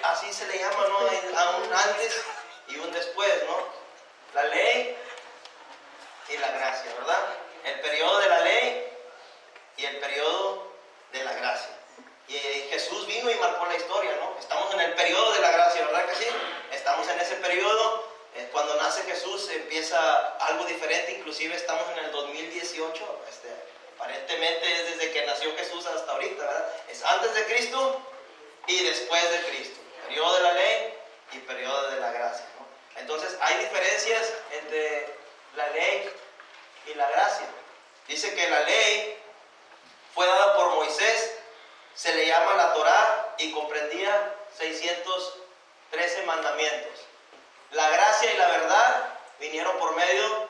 así se le llama, ¿no? A un antes y un después, ¿no? La ley y la gracia, ¿verdad? El periodo de la ley y el periodo de la gracia. Y Jesús vino y marcó la historia, ¿no? Estamos en el periodo de la gracia, ¿verdad que sí? Estamos en ese periodo. Cuando nace Jesús empieza algo diferente, inclusive estamos en el 2018. Aparentemente es desde que nació Jesús hasta ahorita, ¿verdad? Es antes de Cristo y después de Cristo. Periodo de la ley y periodo de la gracia, ¿no? Entonces hay diferencias entre la ley y la gracia. Dice que la ley fue dada por Moisés, se le llama la Torá y comprendía 613 mandamientos. La gracia y la verdad vinieron por medio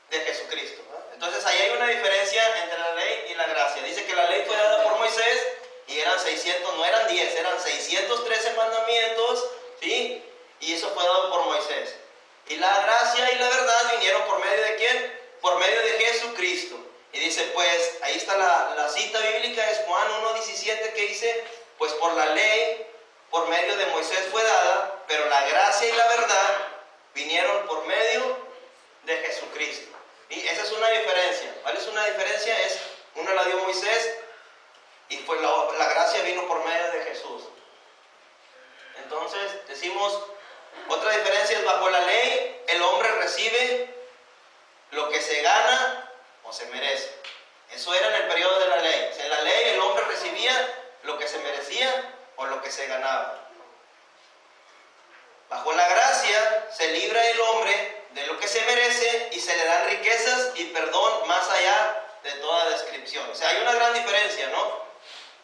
de Jesucristo, ¿no? Entonces ahí hay una diferencia entre la ley y la gracia. Dice que la ley fue dada por Moisés y eran 600, no eran 10, eran 613 mandamientos, ¿sí? Y eso fue dado por Moisés. Y la gracia y la verdad vinieron por medio de ¿quién? Por medio de Jesucristo. Y dice, pues, ahí está la cita bíblica, es Juan 1:17, que dice, pues por la ley, por medio de Moisés fue dada, pero la gracia y la verdad vinieron por medio de Jesucristo. Y esa es una diferencia. ¿Cuál es una diferencia? Una la dio Moisés y pues la gracia vino por medio de Jesús. Entonces, decimos, otra diferencia es bajo la ley, el hombre recibe lo que se gana o se merece. Eso era en el periodo de la ley. En la ley el hombre recibía lo que se merecía o lo que se ganaba. Bajo la gracia se libra el hombre de lo que se merece y se le dan riquezas y perdón más allá de toda descripción. O sea, hay una gran diferencia, ¿no?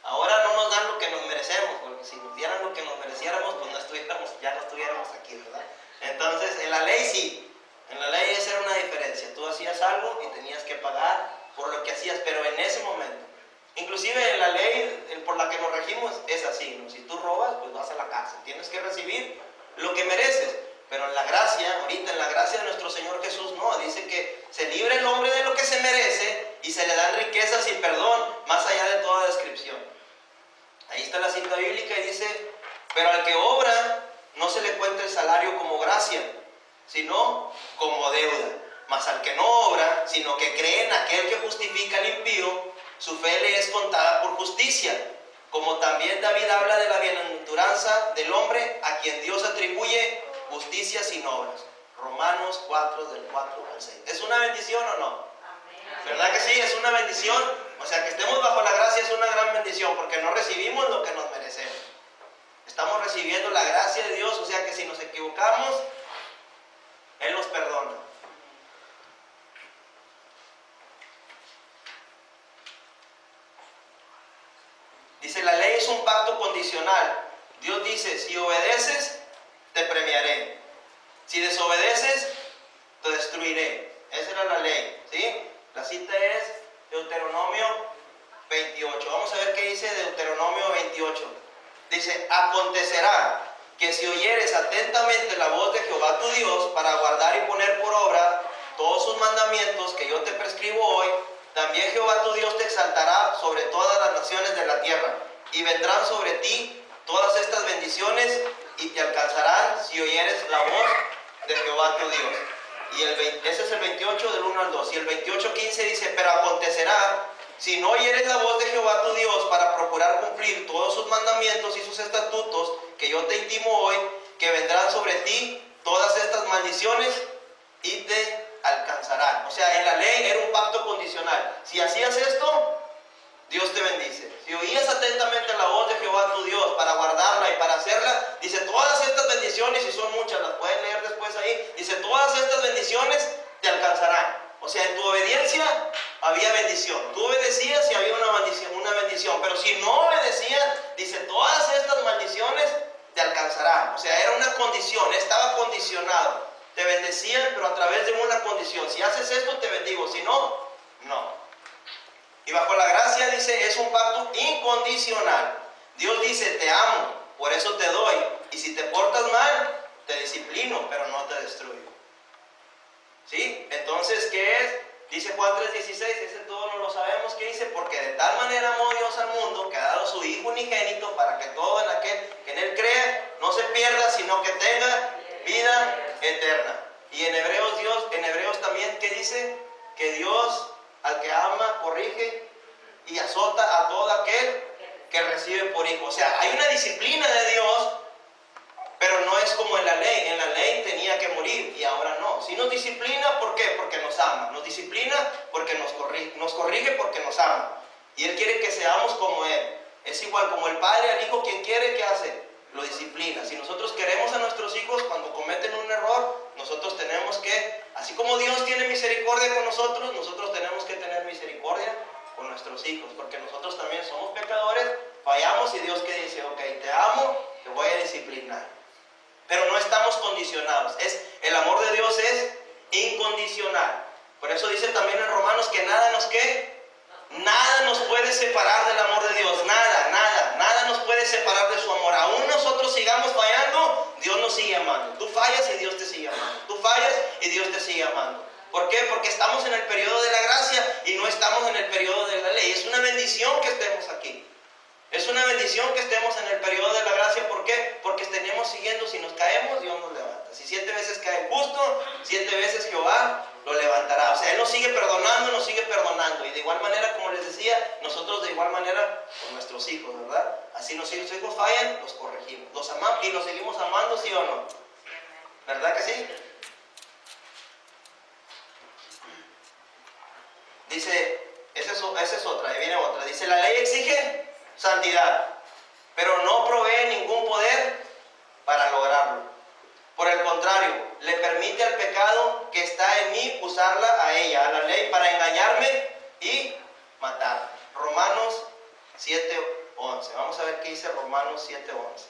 Ahora no nos dan lo que nos merecemos, porque si nos dieran lo que nos mereciéramos, pues ya no estuviéramos aquí, ¿verdad? Entonces, en la ley sí. En la ley esa era una diferencia. Tú hacías algo y tenías que pagar por lo que hacías, pero en ese momento. Inclusive en la ley por la que nos regimos es así, ¿no? Si tú robas, pues vas a la cárcel. Tienes que recibir lo que mereces. Pero en la gracia, ahorita en la gracia de nuestro Señor Jesús, no. Dice que se libra el hombre de lo que se merece y se le dan riquezas y perdón más allá de toda descripción. Ahí está la cita bíblica y dice, pero al que obra no se le cuenta el salario como gracia, sino como deuda. Mas al que no obra, sino que cree en aquel que justifica al impío, su fe le es contada por justicia. Como también David habla de la bienaventuranza del hombre a quien Dios atribuye justicia sin obras. Romanos 4, del 4 al 6. ¿Es una bendición o no? ¿Verdad que sí? Es una bendición. O sea, que estemos bajo la gracia es una gran bendición, porque no recibimos lo que nos merecemos. Estamos recibiendo la gracia de Dios, o sea que si nos equivocamos, Él nos perdona. Dice, la ley es un pacto condicional. Dios dice, si obedeces, te premiaré. Si desobedeces, te destruiré. Esa era la ley, ¿sí? La cita es Deuteronomio 28. Vamos a ver qué dice Deuteronomio 28. Dice, acontecerá que si oyeres atentamente la voz de Jehová tu Dios para guardar y poner por obra todos sus mandamientos que yo te prescribo hoy, también Jehová tu Dios te exaltará sobre todas las naciones de la tierra, y vendrán sobre ti todas estas bendiciones y te alcanzarán si oyeres la voz de Jehová tu Dios. Y ese es el 28 del 1 al 2. Y el 28:15 dice, pero acontecerá, si no oyeres la voz de Jehová tu Dios para procurar cumplir todos sus mandamientos y sus estatutos que yo te intimo hoy, que vendrán sobre ti todas estas maldiciones y te alcanzarán. O sea, en la ley era un pacto condicional. Si hacías esto, Dios te bendice. Si oías atentamente la voz de Jehová tu Dios para guardarla y para hacerla, dice, todas estas bendiciones, y son muchas, las pueden leer después ahí, dice, todas estas bendiciones te alcanzarán. O sea, en tu obediencia había bendición. Tú obedecías y había una bendición. Pero si no obedecías, dice, todas estas maldiciones te alcanzarán. O sea, era una condición, estaba condicionado. Te bendecían, pero a través de una condición. Si haces esto, te bendigo. Si no, no. Y bajo la gracia, dice, es un pacto incondicional. Dios dice, te amo, por eso te doy. Y si te portas mal, te disciplino, pero no te destruyo. ¿Sí? Entonces, ¿qué es? Dice Juan 3:16, ese todos lo sabemos, ¿qué dice? Porque de tal manera amó Dios al mundo, que ha dado su Hijo unigénito, para que todo en aquel que en Él cree nos corrige porque nos ama. Y Él quiere que seamos como Él. Es igual como el padre al hijo, quien quiere, ¿qué hace? Lo disciplina. Si nosotros queremos a nuestros hijos, cuando cometen un error, nosotros tenemos que, así como Dios tiene misericordia con nosotros, nosotros tenemos que tener misericordia con nuestros hijos, porque nosotros también somos pecadores, fallamos y Dios que dice, ok, te amo, te voy a disciplinar. Pero no estamos condicionados. El amor de Dios es incondicional. Por eso dice también en Romanos que nada nos puede separar del amor de Dios. Nada nos puede separar de su amor. Aún nosotros sigamos fallando, Dios nos sigue amando. Tú fallas y Dios te sigue amando. Tú fallas y Dios te sigue amando. ¿Por qué? Porque estamos en el periodo de la gracia y no estamos en el periodo de la ley. Es una bendición que estemos aquí. Es una bendición que estemos en el periodo de la gracia. ¿Por qué? Porque tenemos siguiendo, si nos caemos, Dios nos levanta. Si 7 veces cae el justo, 7 veces Jehová lo levantará. O sea, Él nos sigue perdonando. Y de igual manera, como les decía, nosotros de igual manera con nuestros hijos, ¿verdad? Así nuestros hijos fallan, los corregimos. Los amamos y los seguimos amando, ¿sí o no? ¿Verdad que sí? Dice, esa es otra, ahí viene otra. Dice, la ley exige santidad, pero no provee ningún poder para lograrlo. Por el contrario, le permite al pecado que está en mí usarla a ella, a la ley, para engañarme y matarme. Romanos 7:11. Vamos a ver qué dice Romanos 7:11.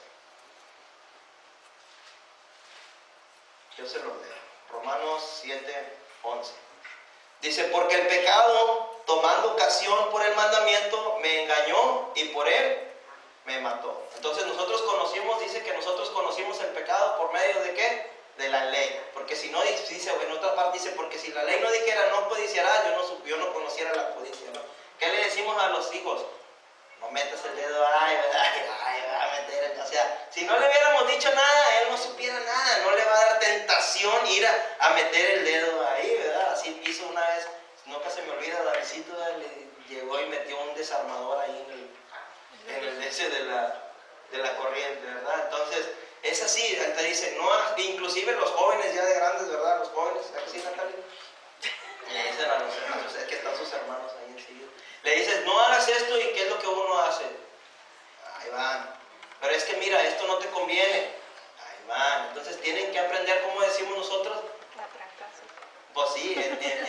Yo se lo leo. Romanos 7:11. Dice, porque el pecado, tomando ocasión por el mandamiento, me engañó y por él me mató. Entonces nosotros conocimos, dice que nosotros conocimos el pecado por medio de ¿qué? De la ley. Porque si no, dice, en otra parte dice, porque si la ley no dijera no codiciarás, yo no conociera la codicia, ¿no? ¿Qué le decimos a los hijos? No metas el dedo, ay, va a meter, o sea, si no le hubiéramos dicho nada, él no supiera nada, no le va a dar tentación ir a meter el dedo ahí, ¿verdad? Así hizo una vez, nunca se me olvida, Davidcito le llegó y metió un desarmador ahí en el ese de la corriente, ¿verdad? Entonces, es así, te dice, no, inclusive los jóvenes ya de grandes, ¿verdad? Los jóvenes, ¿sí, Natalia? Le dicen a los hermanos, es que están sus hermanos ahí enseguida. Le dices, no hagas esto, y ¿qué es lo que uno hace? Ahí van. Pero es que mira, esto no te conviene. Ahí van. Entonces tienen que aprender, como decimos nosotros. Pues sí,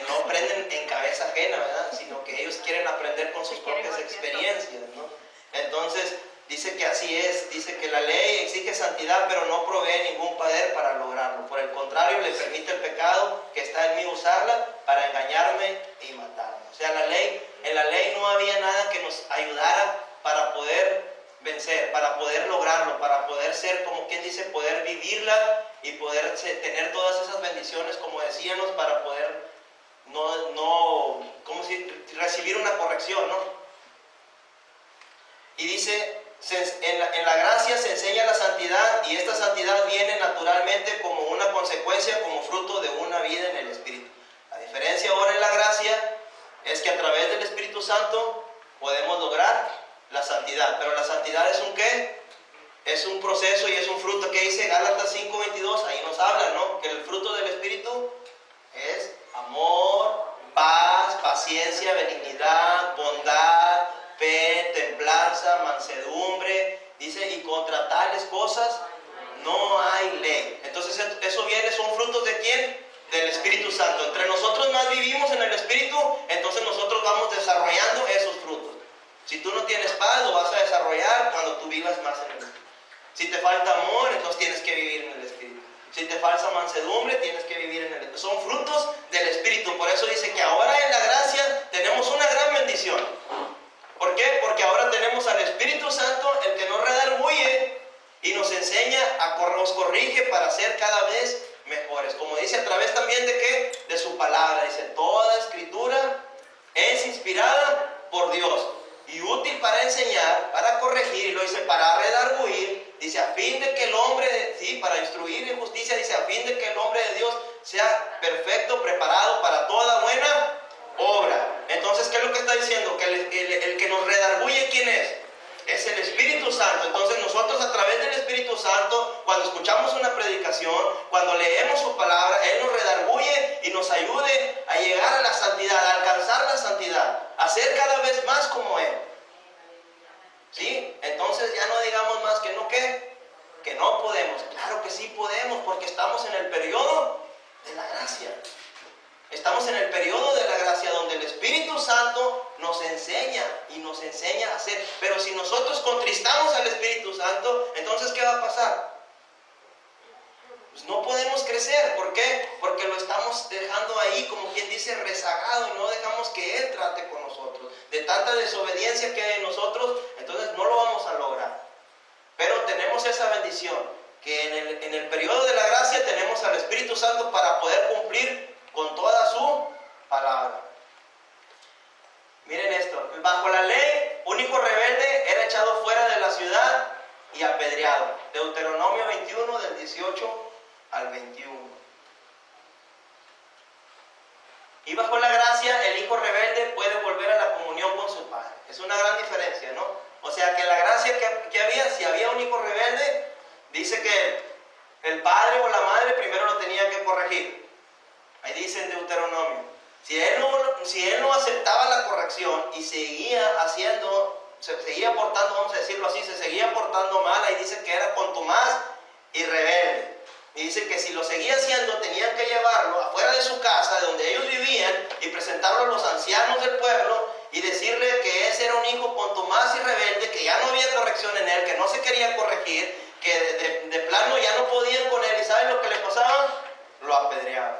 no aprenden en cabeza ajena, ¿verdad? Sino que ellos quieren aprender con sus propias experiencias, ¿no? Entonces, dice que así es. Dice que la ley exige santidad, pero no provee ningún poder para lograrlo. Por el contrario, le permite el pecado que está en mí usarla para engañarme y matarme. O sea, en la ley no había nada que nos ayudara para poder vencer, para poder lograrlo, para poder ser, como quien dice, poder vivirla y poder tener todas esas bendiciones, como decíamos, para poder recibir una corrección, ¿no? Y dice, en la gracia se enseña la santidad, y esta santidad viene naturalmente como una consecuencia, como fruto de una vida en el Espíritu. La diferencia ahora en la gracia es que a través del Espíritu Santo podemos lograr la santidad. Pero la santidad es un ¿qué? Es un proceso y es un fruto. ¿Qué dice Gálatas 5:22? Ahí nos habla, ¿no? Que el fruto del Espíritu es amor, paz, paciencia, benignidad, bondad, fe, templanza, mansedumbre. Dice, y contra tales cosas no hay ley. Entonces eso viene, son frutos ¿de quién? Del Espíritu Santo. Entre nosotros más vivimos en el Espíritu, entonces nosotros vamos desarrollando esos frutos. Si tú no tienes paz, lo vas a desarrollar cuando tú vivas más en el Espíritu. Si te falta amor, entonces tienes que vivir en el Espíritu. Si te falta mansedumbre, tienes que vivir en el Espíritu. Son frutos del Espíritu. Por eso dice que ahora en la gracia tenemos una gran bendición. ¿Por qué? Porque ahora tenemos al Espíritu Santo, el que nos redarguye y nos enseña, nos corrige para ser cada vez mejores. Como dice, a través también de ¿qué? De su palabra. Dice, toda escritura es inspirada por Dios y útil para enseñar, para corregir, y lo dice, para redarguir. Dice, a fin de que el hombre, sí, para instruir en justicia, dice, a fin de que el hombre de Dios sea perfecto, preparado para toda buena obra. Entonces, ¿qué es lo que está diciendo? Que el que nos redarguye, ¿quién es? Es el Espíritu Santo. Entonces nosotros a través del Espíritu Santo, cuando escuchamos una predicación, cuando leemos su palabra, Él nos redarguye y nos ayude a llegar a la santidad, a alcanzar la santidad, a ser cada vez más como Él. ¿Sí? Entonces ya no digamos más que no, que no podemos. Claro que sí podemos, porque estamos en el periodo de la gracia. Estamos en el periodo de la gracia donde el Espíritu Santo nos enseña y nos enseña a hacer. Pero si nosotros contristamos al Espíritu Santo, entonces ¿qué va a pasar? Pues no podemos crecer. ¿Por qué? Porque lo estamos dejando ahí, como quien dice, rezagado, y no dejamos que Él trate con nosotros. De tanta desobediencia que hay en nosotros, entonces no lo vamos a lograr. Pero tenemos esa bendición, que en el periodo de la gracia tenemos al Espíritu Santo para poder cumplir con toda su palabra. Miren esto, bajo la ley, un hijo rebelde era echado fuera de la ciudad y apedreado. Deuteronomio 21, del 18 al 21. Y bajo la gracia, el hijo rebelde puede volver a la comunión con su padre. Es una gran diferencia, ¿no? O sea que la gracia que había, si había un hijo rebelde, dice que el padre o la madre primero lo tenía que corregir. Ahí dice en Deuteronomio, si él no aceptaba la corrección y seguía portando, vamos a decirlo así, se seguía portando mal, ahí dice que era contumaz y rebelde. Y dice que si lo seguía haciendo, tenían que llevarlo afuera de su casa, de donde ellos vivían, y presentarlo a los ancianos del pueblo y decirle que ese era un hijo contumaz y rebelde, que ya no había corrección en él, que no se quería corregir, que de plano ya no podían con él. ¿Y saben lo que le pasaba? Lo apedreaban.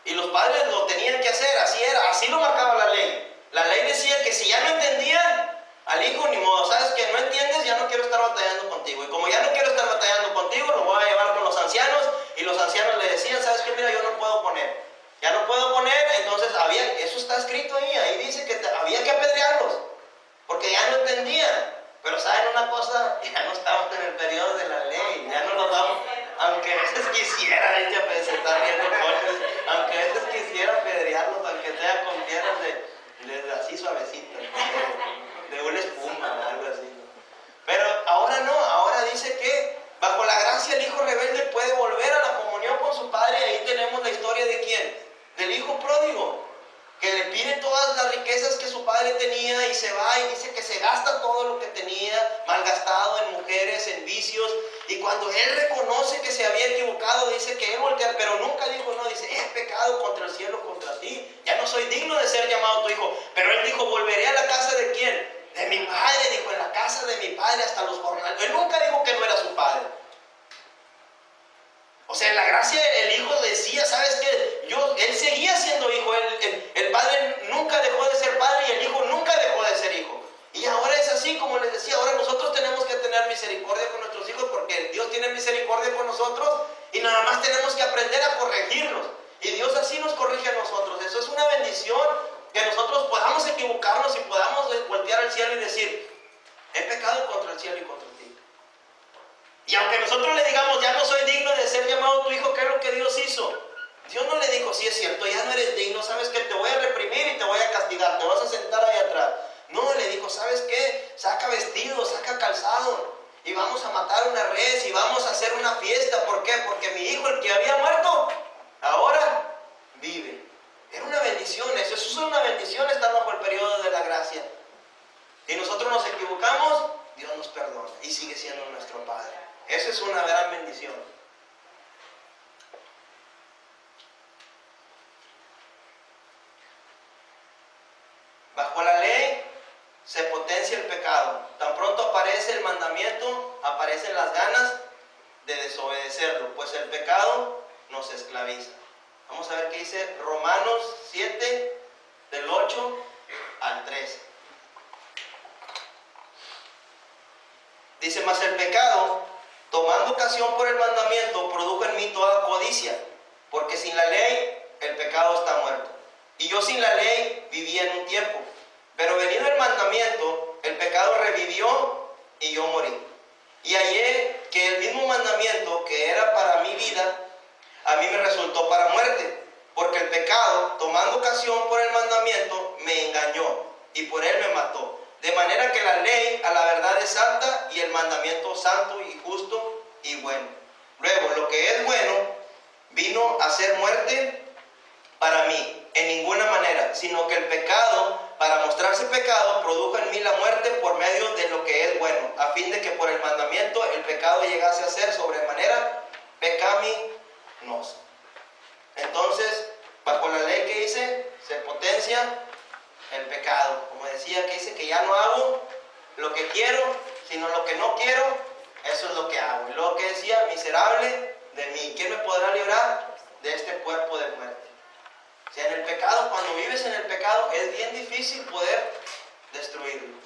Y los padres lo tenían que hacer, así era, así lo marcaba la ley. La ley decía que si ya no entendían al hijo, ni modo, sabes que no entiendes, ya no quiero estar batallando contigo. Y como ya no quiero estar batallando contigo, lo voy a llevar con los ancianos. Y los ancianos le decían, sabes que mira, yo no puedo poner. Ya no puedo poner, entonces eso está escrito ahí dice que había que apedrearlos, porque ya no entendían. Pero saben una cosa, ya no estamos en el periodo de la ley, ya no nos vamos, aunque a veces quisiera, ella se está riendo cosas, aunque a veces quisiera apedrearlos, aunque sea con piedras de así suavecitas, de una espuma o algo así. Pero ahora no, ahora dice que bajo la gracia el hijo rebelde puede volver a la comunión con su padre. Y ahí tenemos la historia de ¿quién? Del hijo pródigo, que le pide todas las riquezas que su padre tenía y se va y dice que se gasta todo lo que tenía, malgastado en mujeres, en vicios. Y cuando él reconoce que se había equivocado, dice que él voltea, pero nunca dijo no, dice, he pecado contra el cielo, contra ti, ya no soy digno de ser llamado tu hijo. Pero él dijo, volveré a la casa de ¿quién? De mi padre, dijo, en la casa de mi padre hasta los jornales. Él nunca dijo que no era su padre. O sea, en la gracia el hijo decía, ¿sabes qué? Él seguía siendo hijo, el padre nunca dejó de ser padre y el hijo nunca dejó de ser hijo. Y ahora es así, como les decía, ahora nosotros tenemos que tener misericordia con nuestros hijos porque Dios tiene misericordia con nosotros y nada más tenemos que aprender a corregirlos. Y Dios así nos corrige a nosotros. Eso es una bendición, que nosotros podamos equivocarnos y podamos voltear al cielo y decir, he pecado contra el cielo y contra ti. Y aunque nosotros le digamos, ya no soy digno de ser llamado tu hijo, ¿qué es lo que Dios hizo? Dios no le dijo, sí es cierto, ya no eres digno, ¿sabes qué? Te voy a reprimir y te voy a castigar, te vas a sentar ahí atrás. No, le dijo, ¿sabes qué? Saca vestido, saca calzado y vamos a matar una res y vamos a hacer una fiesta. ¿Por qué? Porque mi hijo, el que había muerto, ahora vive. Era una bendición, eso es una bendición estar bajo el periodo de la gracia. Y nosotros nos equivocamos, Dios nos perdona y sigue siendo nuestro Padre. Esa es una gran bendición. Bajo la ley se potencia el pecado. Tan pronto aparece el mandamiento, aparecen las ganas de desobedecerlo, pues el pecado nos esclaviza. Vamos a ver qué dice Romanos 7, del 8 al 13. Dice, mas el pecado, tomando ocasión por el mandamiento, produjo en mí toda codicia, porque sin la ley el pecado está muerto. Y yo sin la ley vivía en un tiempo. Pero venido el mandamiento, el pecado revivió y yo morí. Y hallé que el mismo mandamiento que era para mi vida, a mí me resultó para muerte. Porque el pecado, tomando ocasión por el mandamiento, me engañó y por él me mató. De manera que la ley a la verdad es santa y el mandamiento santo y justo y bueno. Luego, lo que es bueno vino a ser muerte para mí, en ninguna manera, sino que el pecado, para mostrarse pecado, produjo en mí la muerte por medio de lo que es bueno, a fin de que por el mandamiento el pecado llegase a ser sobremanera pecaminoso. Entonces, bajo la ley que dice, se potencia el pecado. Como decía, que dice que ya no hago lo que quiero, sino lo que no quiero, eso es lo que hago. Y luego que decía, miserable de mí, ¿quién me podrá librar de este cuerpo de muerte? O sea, en el pecado, cuando vives en el pecado, es bien difícil poder destruirlo.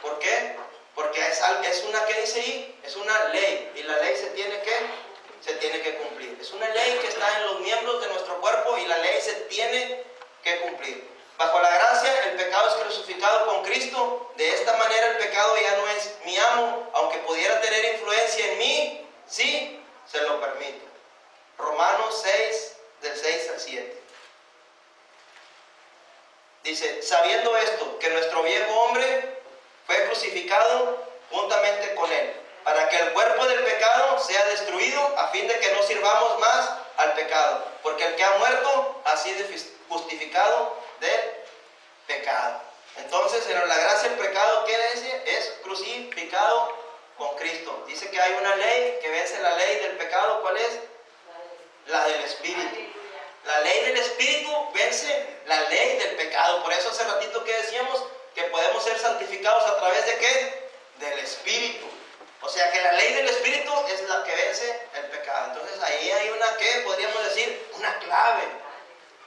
¿Por qué? Porque es una, ¿qué dice ahí? Es una ley, y la ley se tiene que cumplir. Es una ley que está en los miembros de nuestro cuerpo y la ley se tiene que cumplir. Bajo la gracia, el pecado es crucificado con Cristo. De esta manera el pecado ya no es mi amo, aunque pudiera tener influencia en mí, sí, se lo permito. Romanos 6, del 6 al 7. Dice, sabiendo esto, que nuestro viejo hombre fue crucificado juntamente con él, para que el cuerpo del pecado sea destruido, a fin de que no sirvamos más al pecado, porque el que ha muerto ha sido justificado del pecado. Entonces, en la gracia el pecado, ¿qué dice? Es crucificado con Cristo. Dice que hay una ley que vence la ley del pecado. ¿Cuál es? La del Espíritu. La ley del Espíritu vence la ley del pecado. Por eso hace ratito que decíamos que podemos ser santificados a través de ¿qué? Del Espíritu. O sea que la ley del Espíritu es la que vence el pecado. Entonces ahí hay una, ¿qué? Podríamos decir, una clave.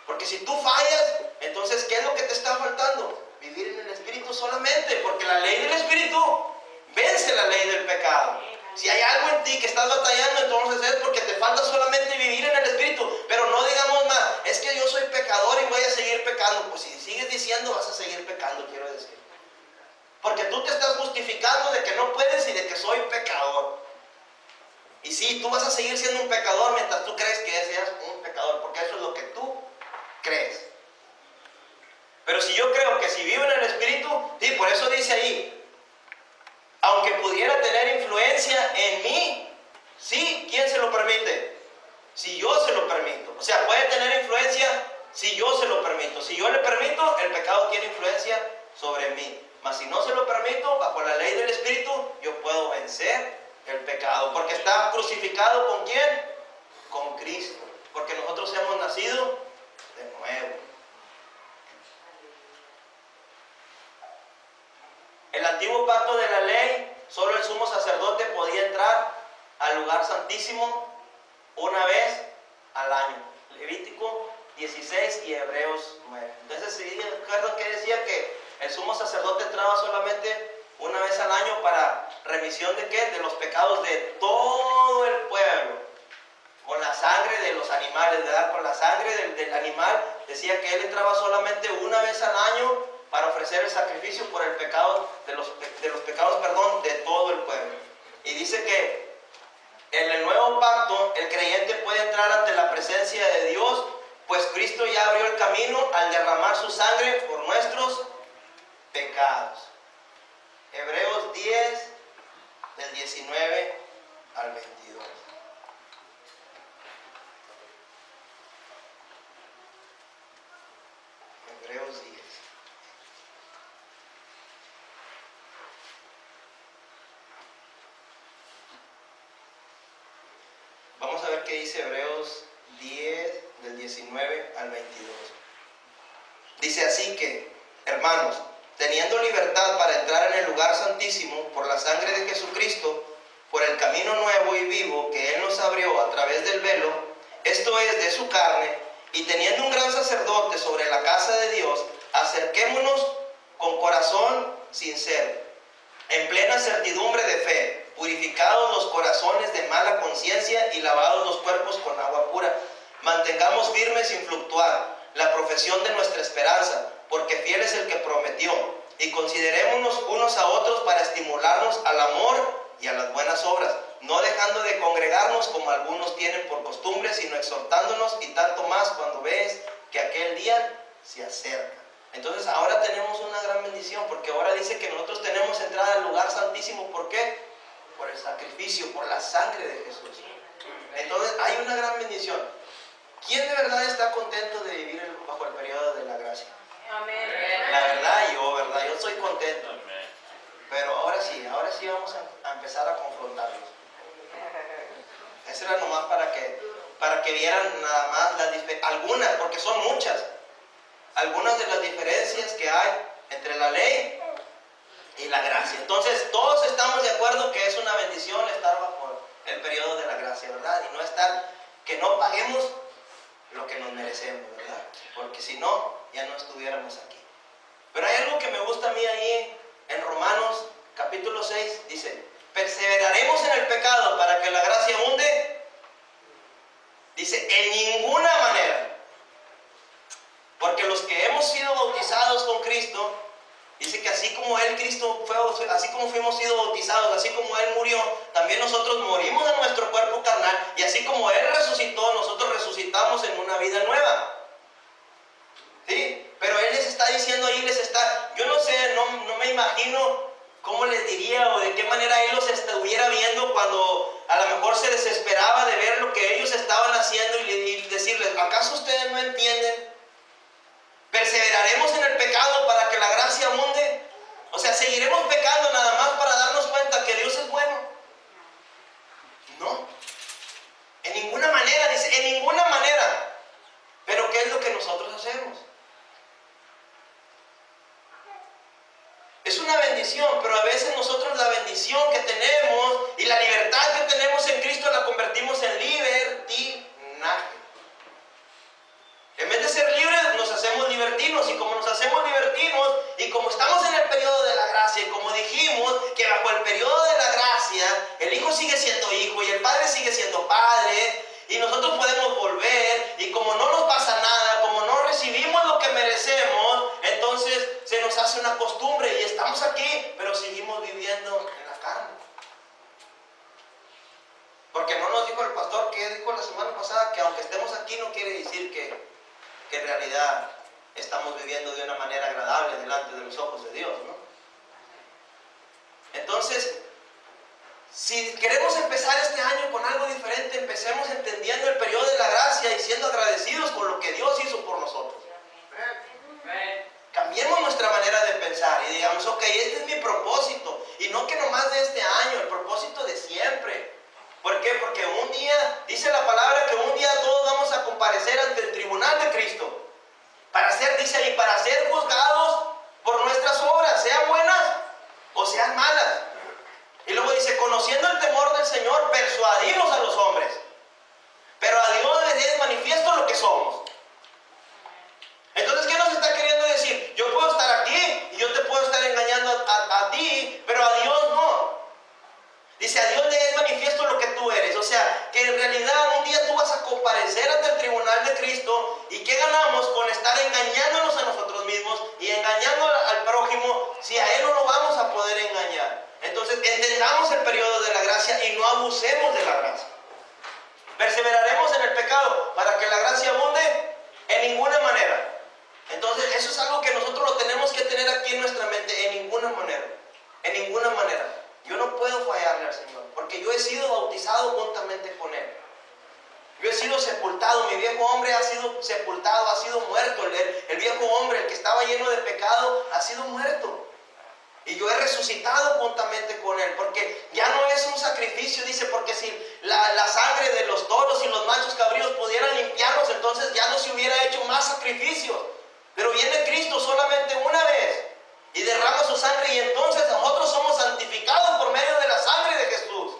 Porque si tú fallas, entonces ¿qué es lo que te está faltando? Vivir en el Espíritu solamente. Porque la ley del Espíritu vence la ley del pecado. Si hay algo en ti que estás batallando, entonces es porque te falta solamente vivir en el Espíritu. Pero no digamos más, es que yo soy pecador y voy a seguir pecando. Pues si sigues diciendo, vas a seguir pecando, quiero decir. Porque tú te estás justificando de que no puedes y de que soy pecador. Y sí, tú vas a seguir siendo un pecador mientras tú crees que seas un pecador, porque eso es lo que tú crees. Pero si yo creo que si vivo en el Espíritu, sí, por eso dice ahí, aunque pudiera tener influencia en mí, sí, ¿quién se lo permite? Si yo se lo permito. O sea, puede tener influencia si yo se lo permito. Si yo le permito, el pecado tiene influencia sobre mí. Mas si no se lo permito, bajo la ley del Espíritu, yo puedo vencer el pecado. Porque está crucificado ¿con quién? Con Cristo. Porque nosotros hemos nacido de nuevo. El antiguo pacto de la ley, solo el sumo sacerdote podía entrar al lugar santísimo una vez al año. Levítico 16 y Hebreos 9. Entonces, ¿sí recuerdan que decía que el sumo sacerdote entraba solamente una vez al año para remisión de qué? De los pecados de todo el pueblo. Con la sangre de los animales, ¿verdad? Con la sangre del animal, decía que él entraba solamente una vez al año para ofrecer el sacrificio por el pecado de los pecados, de todo el pueblo. Y dice que en el nuevo pacto el creyente puede entrar ante la presencia de Dios, pues Cristo ya abrió el camino al derramar su sangre por nuestros pecados. Hebreos 10, del 19 al 22. Hebreos 10. Vamos a ver qué dice Hebreos 10, del 19 al 22. Dice así que, hermanos, teniendo libertad para entrar en el lugar santísimo por la sangre de Jesucristo, por el camino nuevo y vivo que Él nos abrió a través del velo, esto es, de su carne, y teniendo un gran sacerdote sobre la casa de Dios, acerquémonos con corazón sincero, en plena certidumbre de fe, purificados los corazones de mala conciencia y lavados los cuerpos con agua pura. Mantengamos firme sin fluctuar la profesión de nuestra esperanza, porque fiel es el que prometió. Y considerémonos unos a otros para estimularnos al amor y a las buenas obras, no dejando de congregarnos como algunos tienen por costumbre, sino exhortándonos, y tanto más cuando ves que aquel día se acerca. Entonces ahora tenemos una gran bendición, porque ahora dice que nosotros tenemos entrada al lugar santísimo. ¿Por qué? Por por el sacrificio, por la sangre de Jesús. Entonces hay una gran bendición. ¿Quién de verdad está contento de vivir bajo el periodo de la gracia? Amén. La verdad, yo estoy contento. Pero ahora sí vamos a empezar a confrontarlos. Eso era nomás para que vieran nada más algunas, porque son muchas, algunas de las diferencias que hay entre la ley y la gracia. Entonces todos estamos de acuerdo que es una bendición estar bajo el periodo de la gracia, ¿verdad? Y no estar, que no paguemos lo que nos merecemos, ¿verdad? Porque si no, ya no estuviéramos aquí. Pero hay algo que me gusta a mí ahí en Romanos capítulo 6, dice: perseveraremos en el pecado para que la gracia abunde. Dice, en ninguna manera. Porque los que hemos sido bautizados con Cristo, dice que así como así como fuimos sido bautizados, así como Él murió, también nosotros morimos en nuestro cuerpo carnal, y así como Él resucitó, nosotros resucitamos en una vida nueva. ¿Sí? Pero Él les está diciendo ahí, yo no sé, no me imagino cómo les diría o de qué manera Él los estuviera viendo cuando a lo mejor se desesperaba de ver lo que ellos estaban haciendo y decirles, ¿acaso ustedes no entienden? ¿Perseveraremos en el pecado para que la gracia abunde? O sea, ¿seguiremos pecando nada más para darnos cuenta que Dios es bueno? No. En ninguna manera, dice, en ninguna manera. Pero ¿qué es lo que nosotros hacemos? Es una bendición, pero a veces nosotros la bendición que tenemos y la libertad que tenemos en Cristo la convertimos en libertinaje. En vez de ser libres, nos hacemos libertinos, y como nos hacemos libertinos, y como estamos en el periodo de la gracia, y como dijimos que bajo el periodo de la gracia, el Hijo sigue siendo Hijo y el Padre sigue siendo Padre, y nosotros podemos volver, y como no nos pasa nada, como no recibimos lo que merecemos, entonces se nos hace una costumbre y estamos aquí, pero seguimos viviendo en la carne. Porque no nos dijo el pastor, que dijo la semana pasada, que aunque estemos aquí no quiere decir que en realidad estamos viviendo de una manera agradable delante de los ojos de Dios, ¿no? Entonces, si queremos empezar este año con algo diferente, empecemos entendiendo el periodo de la gracia y siendo agradecidos con lo que Dios hizo por nosotros. Cambiemos nuestra manera de pensar y digamos, ok, este es mi propósito, y no que nomás de este año, el propósito de siempre. ¿Por qué? Porque un día, dice la palabra que un día todos vamos a comparecer ante el tribunal de Cristo para ser juzgados por nuestras obras, sean buenas o sean malas. Y luego dice, conociendo el temor del Señor, persuadimos a los hombres, pero a Dios les es manifiesto lo que somos. Entonces, ¿qué nos está queriendo decir? Yo puedo estar aquí y yo te puedo estar engañando a ti, pero a Dios no. Dice, a Dios le es manifiesto lo que tú eres. O sea, que en realidad un día tú vas a comparecer ante el tribunal de Cristo. ¿Y qué ganamos con estar engañándonos a nosotros mismos y engañando al prójimo si a Él no lo vamos a poder engañar? Entonces, entendamos el periodo de la gracia y no abusemos de la gracia. ¿Perseveraremos en el pecado para que la gracia abunde? En ninguna manera. Entonces, eso es algo que nosotros lo tenemos que tener aquí en nuestra mente. En ninguna manera. En ninguna manera. Yo no puedo fallarle al Señor, porque yo he sido bautizado juntamente con Él. Yo he sido sepultado, mi viejo hombre ha sido sepultado, ha sido muerto. El viejo hombre, el que estaba lleno de pecado, ha sido muerto. Y yo he resucitado juntamente con Él, porque ya no es un sacrificio, dice, porque si la sangre de los toros y los machos cabríos pudieran limpiarnos, entonces ya no se hubiera hecho más sacrificios. Pero viene Cristo solamente una vez y derrama su sangre, y entonces nosotros somos santificados por medio de la sangre de Jesús.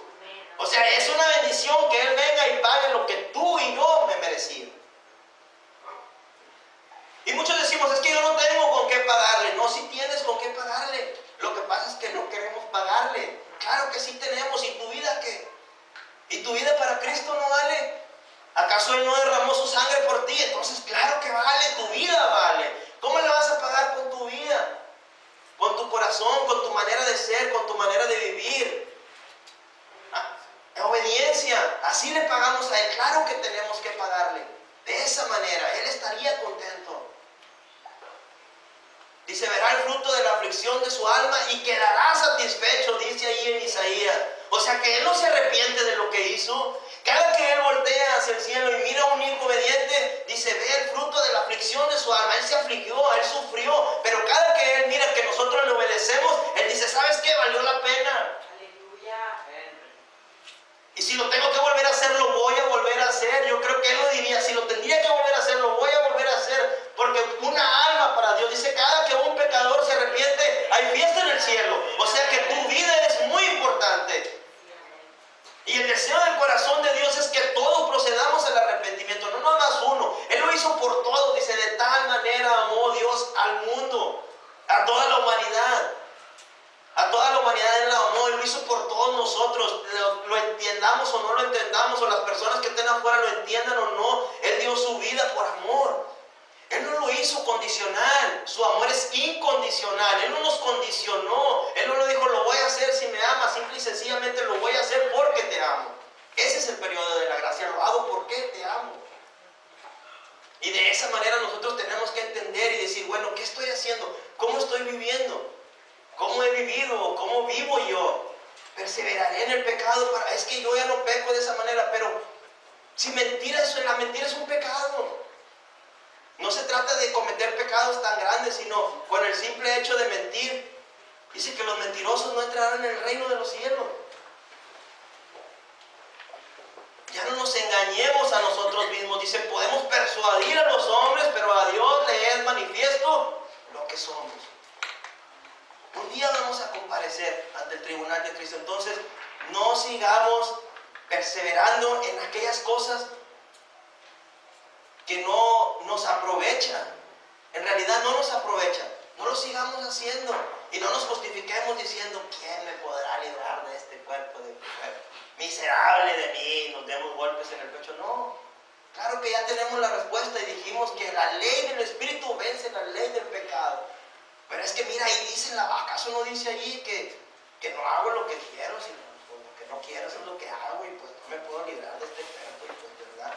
O sea, es una bendición que Él venga y pague lo que tú y yo me merecíamos. Y muchos decimos, es que yo no tengo con qué pagarle. No, si tienes con qué pagarle. Lo que pasa es que no queremos pagarle. Claro que sí tenemos. ¿Y tu vida qué? ¿Y tu vida para Cristo no vale? ¿Acaso Él no derramó su sangre por ti? Entonces, claro que vale, tu vida vale. ¿Cómo le vas a pagar con tu vida? Con tu corazón, con tu manera de ser, con tu manera de vivir. Obediencia, así le pagamos a Él. Claro que tenemos que pagarle. De esa manera, Él estaría contento. Dice, verá el fruto de la aflicción de su alma y quedará satisfecho, dice ahí en Isaías. O sea que él no se arrepiente de lo que hizo. Cada que él voltea hacia el cielo y mira a un hijo obediente, dice, ve el fruto de la aflicción de su alma. Él se afligió, él sufrió, pero cada que él mira que nosotros le obedecemos, él dice, ¿sabes qué? Valió la pena. Y si lo tengo que volver a hacer, lo voy a volver a hacer. Yo creo que él lo diría, si lo tendría que volver a hacer, lo voy a volver a hacer. Porque una alma para Dios, dice, cada que un pecador se arrepiente, hay fiesta en el cielo. O sea que tu vida es muy importante. Y el deseo del corazón de Dios es que todos procedamos al arrepentimiento, no nada más uno. Él lo hizo por todos, dice, de tal manera amó Dios al mundo, a toda la humanidad. A toda la humanidad Él la amó, Él lo hizo por todos nosotros, lo entiendamos o no lo entendamos, o las personas que estén afuera lo entiendan o no, Él dio su vida por amor. Él no lo hizo condicional, su amor es incondicional, Él no nos condicionó, Él no lo dijo, lo voy a hacer si me amas, simple y sencillamente lo voy a hacer porque te amo. Ese es el periodo de la gracia, lo hago porque te amo. Y de esa manera nosotros tenemos que entender y decir, bueno, ¿qué estoy haciendo? ¿Cómo estoy viviendo? ¿Cómo he vivido? ¿Cómo vivo yo? Perseveraré en el pecado. Es que yo ya no peco de esa manera, pero si la mentira es un pecado. No se trata de cometer pecados tan grandes, sino con el simple hecho de mentir. Dice que los mentirosos no entrarán en el reino de los cielos. Ya no nos engañemos a nosotros mismos. Dice, podemos persuadir a los hombres, pero a Dios le es manifiesto lo que somos. Un día vamos a comparecer ante el tribunal de Cristo. Entonces, no sigamos perseverando en aquellas cosas que no nos aprovechan. En realidad no nos aprovechan. No lo sigamos haciendo. Y no nos justifiquemos diciendo, ¿quién me podrá librar de este cuerpo de mujer? Miserable de mí, nos demos golpes en el pecho. No. Claro que ya tenemos la respuesta y dijimos que la ley del Espíritu vence la ley del pecado. Pero es que mira, ahí dice, ¿acaso no dice allí que no hago lo que quiero, sino lo que no quiero es lo que hago y pues no me puedo librar de este cuerpo? Y pues, ¿verdad?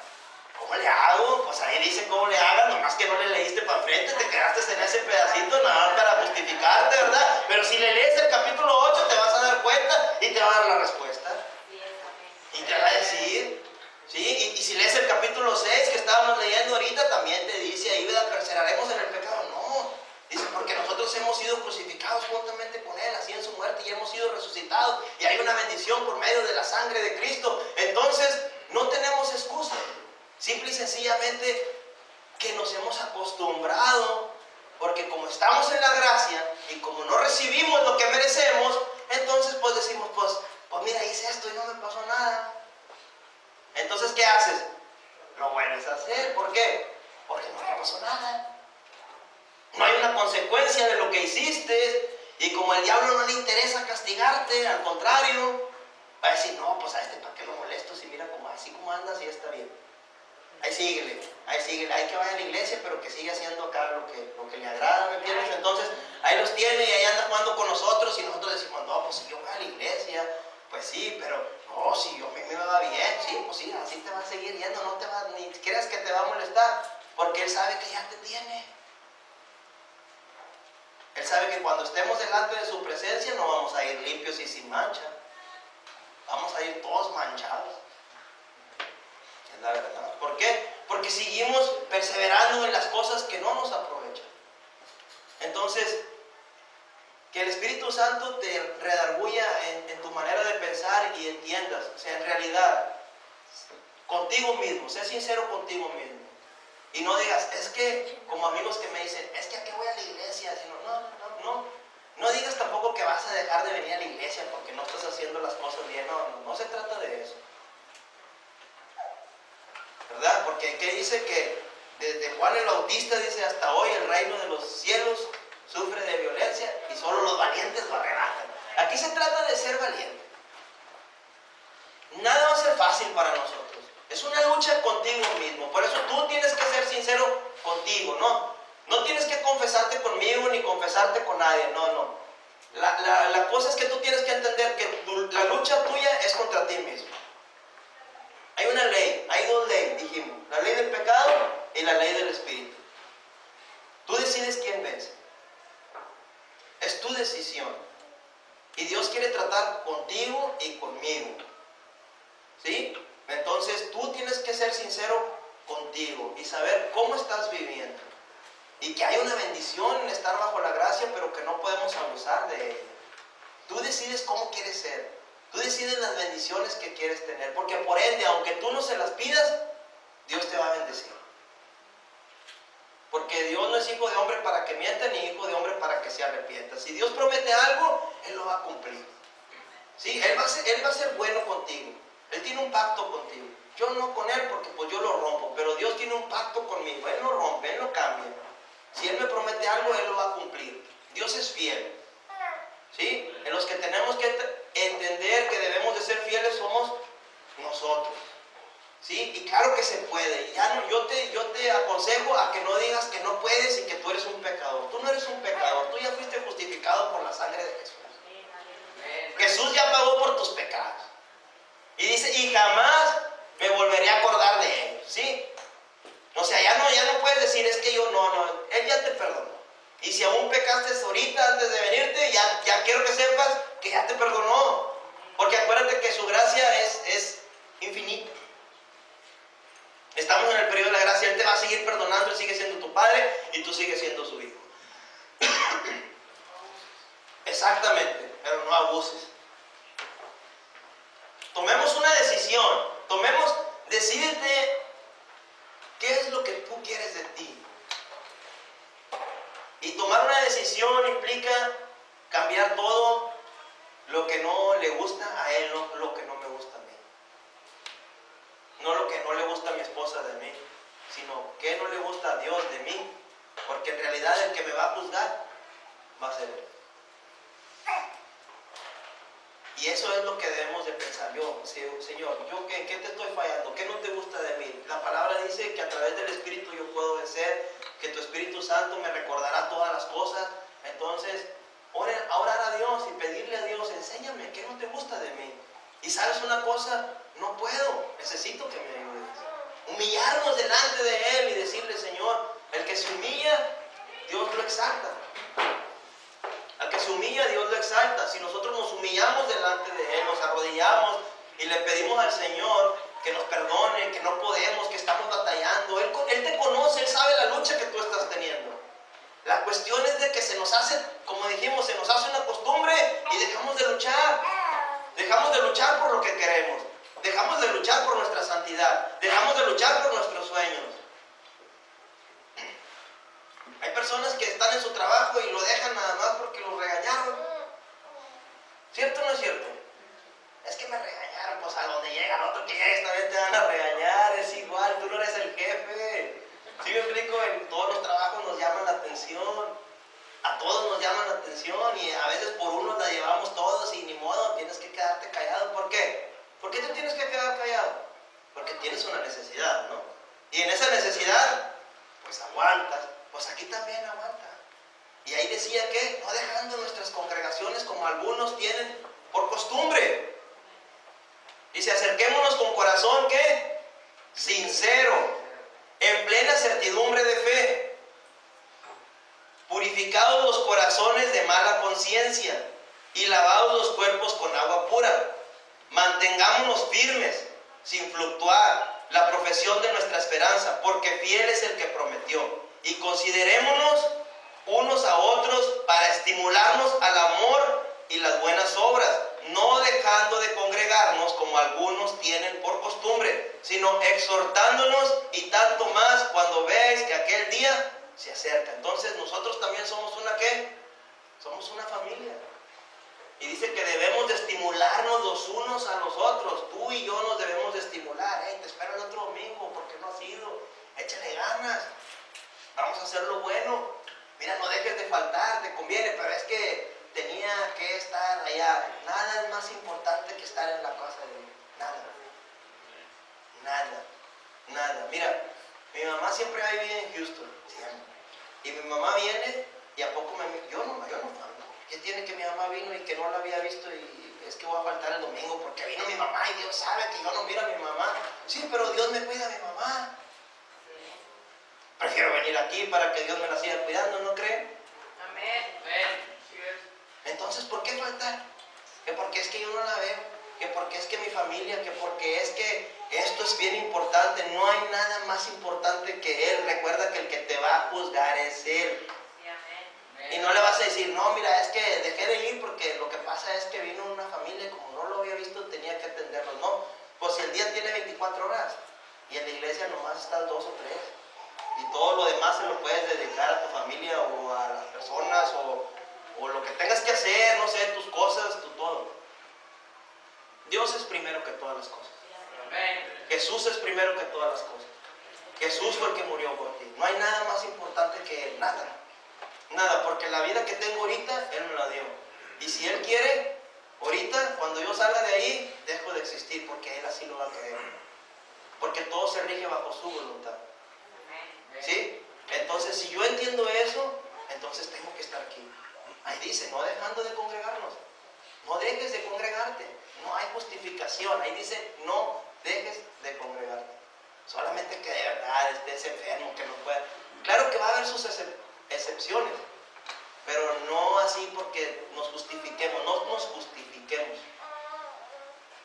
¿Cómo le hago? Pues ahí dice cómo le hagas, nomás que no le leíste para frente, te quedaste en ese pedacito nada más para justificarte, ¿verdad? Pero si le lees el capítulo 8 te vas a dar cuenta y te va a dar la respuesta. Y te va a decir, ¿sí? Y si lees el capítulo 6 que estábamos leyendo ahorita, también te dice ahí, ¿verdad? ¿Perseveraremos en el pecado? No. Dice, porque nosotros hemos sido crucificados juntamente con Él, así en su muerte, y hemos sido resucitados, y hay una bendición por medio de la sangre de Cristo. Entonces, no tenemos excusa. Simple y sencillamente que nos hemos acostumbrado, porque como estamos en la gracia, y como no recibimos lo que merecemos, entonces pues decimos, pues mira, hice esto y no me pasó nada. Entonces, ¿qué haces? Lo vuelves a hacer. ¿Por qué? Porque no te pasó nada. No hay una consecuencia de lo que hiciste. Y como al diablo no le interesa castigarte, al contrario, va a decir, no, pues a este para qué lo molesto, si mira como así como andas y está bien. Ahí síguele, hay que vaya a la iglesia, pero que siga haciendo acá lo que le agrada, ¿me entiendes? Entonces, ahí los tiene y ahí anda jugando con nosotros y nosotros decimos, no, pues si yo voy a la iglesia, pues sí, pero no, si yo a mí me va bien, sí, pues sí, así te va a seguir yendo, no te va, ni creas que te va a molestar, porque Él sabe que ya te tiene. Él sabe que cuando estemos delante de su presencia no vamos a ir limpios y sin mancha. Vamos a ir todos manchados. Es la verdad. ¿Por qué? Porque seguimos perseverando en las cosas que no nos aprovechan. Entonces, que el Espíritu Santo te redarguya en tu manera de pensar y entiendas. O sea, en realidad, contigo mismo, sé sincero contigo mismo. Y no digas, es que, como amigos que me dicen, es que ¿a qué voy a la iglesia? Sino, no digas tampoco que vas a dejar de venir a la iglesia porque no estás haciendo las cosas bien. No se trata de eso. ¿Verdad? Porque ¿qué dice? Que desde Juan el Bautista dice hasta hoy el reino de los cielos sufre de violencia y solo los valientes lo arrebatan. Aquí se trata de ser valiente. Nada va a ser fácil para nosotros. Es una lucha contigo mismo. Por eso tú tienes que ser sincero contigo, ¿no? No tienes que confesarte conmigo ni confesarte con nadie, no. La cosa es que tú tienes que entender que la lucha tuya es contra ti mismo. Hay una ley, hay dos leyes, dijimos. La ley del pecado y la ley del Espíritu. Tú decides quién vence. Es tu decisión. Y Dios quiere tratar contigo y conmigo. ser sincero contigo y saber cómo estás viviendo. Y que hay una bendición en estar bajo la gracia, pero que no podemos abusar de ella. Tú decides cómo quieres ser. Tú decides las bendiciones que quieres tener. Porque por ende, aunque tú no se las pidas, Dios te va a bendecir. Porque Dios no es hijo de hombre para que mienta, ni hijo de hombre para que se arrepienta. Si Dios promete algo, Él lo va a cumplir. ¿Sí? Él va a ser bueno contigo. Él tiene un pacto contigo. Yo no con Él porque pues yo lo rompo. Pero Dios tiene un pacto conmigo. Él no rompe, Él no cambia. Si Él me promete algo, Él lo va a cumplir. Dios es fiel. ¿Sí? En los que tenemos que entender que debemos de ser fieles somos nosotros. ¿Sí? Y claro que se puede. Ya no, yo te aconsejo a que no digas que no puedes y que tú eres un pecador. Tú no eres un pecador. Tú ya fuiste justificado por la sangre de Jesús. Jesús ya pagó por tus pecados. Y dice, y jamás me volveré a acordar de ellos. ¿Sí? O sea, ya no puedes decir, es que yo no. Él ya te perdonó. Y si aún pecaste ahorita antes de venirte, ya quiero que sepas que ya te perdonó. Porque acuérdate que su gracia es infinita. Estamos en el periodo de la gracia. Él te va a seguir perdonando. Él sigue siendo tu padre y tú sigues siendo su hijo. Exactamente, pero no abuses. Tomemos una decisión. Decídete qué es lo que tú quieres de ti. Y tomar una decisión implica cambiar todo lo que no le gusta a él, no lo que no me gusta a mí. No lo que no le gusta a mi esposa de mí, sino que no le gusta a Dios de mí. Porque en realidad el que me va a juzgar va a ser Él. Y eso es lo que debemos de pensar. Señor, ¿en qué te estoy fallando? ¿Qué no te gusta de mí? La palabra dice que a través del Espíritu yo puedo vencer, que tu Espíritu Santo me recordará todas las cosas. Entonces, orar a Dios y pedirle a Dios, enséñame, ¿qué no te gusta de mí? Y sabes una cosa, no puedo, necesito que me ayudes. Humillarnos delante de Él y decirle, Señor, el que se humilla, Dios lo exalta. Al que se humilla, Dios lo exalta. Si nosotros nos humillamos delante de Él, nos arrodillamos y le pedimos al Señor que nos perdone, que no podemos, que estamos batallando. Él te conoce, Él sabe la lucha que tú estás teniendo. La cuestión es de que se nos hace, como dijimos, se nos hace una costumbre y dejamos de luchar. Dejamos de luchar por lo que queremos. Dejamos de luchar por nuestra santidad. Dejamos de luchar por nuestros sueños. Hay personas que están en su trabajo y lo dejan nada más porque los regañaron. ¿Cierto o no es cierto? Es que me regañaron, pues a donde llega el otro que llegues también te van a regañar, es igual, tú no eres el jefe. ¿Sí me explico? En todos los trabajos nos llaman la atención. A todos nos llaman la atención y a veces por uno la llevamos todos y ni modo, tienes que quedarte callado. ¿Por qué? ¿Por qué te tienes que quedar callado? Porque tienes una necesidad, ¿no? Y en esa necesidad, pues aguantas. Pues aquí también aguanta. Y ahí decía que no dejando nuestras congregaciones como algunos tienen por costumbre. Dice, acerquémonos con corazón, ¿qué? Sincero, en plena certidumbre de fe, purificados los corazones de mala conciencia y lavados los cuerpos con agua pura. Mantengámonos firmes, sin fluctuar, la profesión de nuestra esperanza, porque fiel es el que prometió. Y considerémonos unos a otros para estimularnos al amor y las buenas obras, no dejando de congregarnos como algunos tienen por costumbre, sino exhortándonos y tanto más cuando veáis que aquel día se acerca. Entonces nosotros también somos una ¿qué? Somos una familia. Y dice que debemos de estimularnos los unos a los otros. Tú y yo nos debemos de estimular. Hey, te espero el otro domingo porque no has ido. Échale ganas. Vamos a hacer lo bueno. Mira, no dejes de faltar, te conviene, pero es que tenía que estar allá. Nada es más importante que estar en la casa de Dios. Nada. Mira, mi mamá siempre ha vivido en Houston, siempre. Y mi mamá viene y a poco yo no falto. ¿Qué tiene que mi mamá vino y que no la había visto y es que voy a faltar el domingo porque vino mi mamá y Dios sabe que yo no miro a mi mamá? Sí, pero Dios me cuida a mi mamá. Prefiero venir aquí para que Dios me la siga cuidando, ¿no creen? Amén. Entonces, ¿por qué faltar? Que porque es que yo no la veo, que porque es que mi familia, que porque es que esto es bien importante, no hay nada más importante que Él. Recuerda que el que te va a juzgar es Él. Y no le vas a decir, no, mira, es que dejé de ir porque lo que pasa es que vino una familia y como no lo había visto tenía que atenderlos. No, pues si el día tiene 24 horas y en la iglesia nomás estás 2 o 3 y todo lo demás se lo puedes dedicar a tu familia o a las personas o lo que tengas que hacer, no sé, tus cosas, tu todo. Dios es primero que todas las cosas. Jesús es primero que todas las cosas. Jesús fue el que murió por ti. No hay nada más importante que Él, nada. Nada, porque la vida que tengo ahorita, Él me la dio. Y si Él quiere, ahorita, cuando yo salga de ahí, dejo de existir, porque Él así lo va a querer. Porque todo se rige bajo su voluntad. ¿Sí? Entonces, si yo entiendo eso, entonces tengo que estar aquí. Ahí dice, no dejando de congregarnos. No dejes de congregarte. No hay justificación. Ahí dice, no dejes de congregarte. Solamente que de verdad estés enfermo, que no pueda. Claro que va a haber sus excepciones, pero no así porque nos justifiquemos, no nos justifiquemos.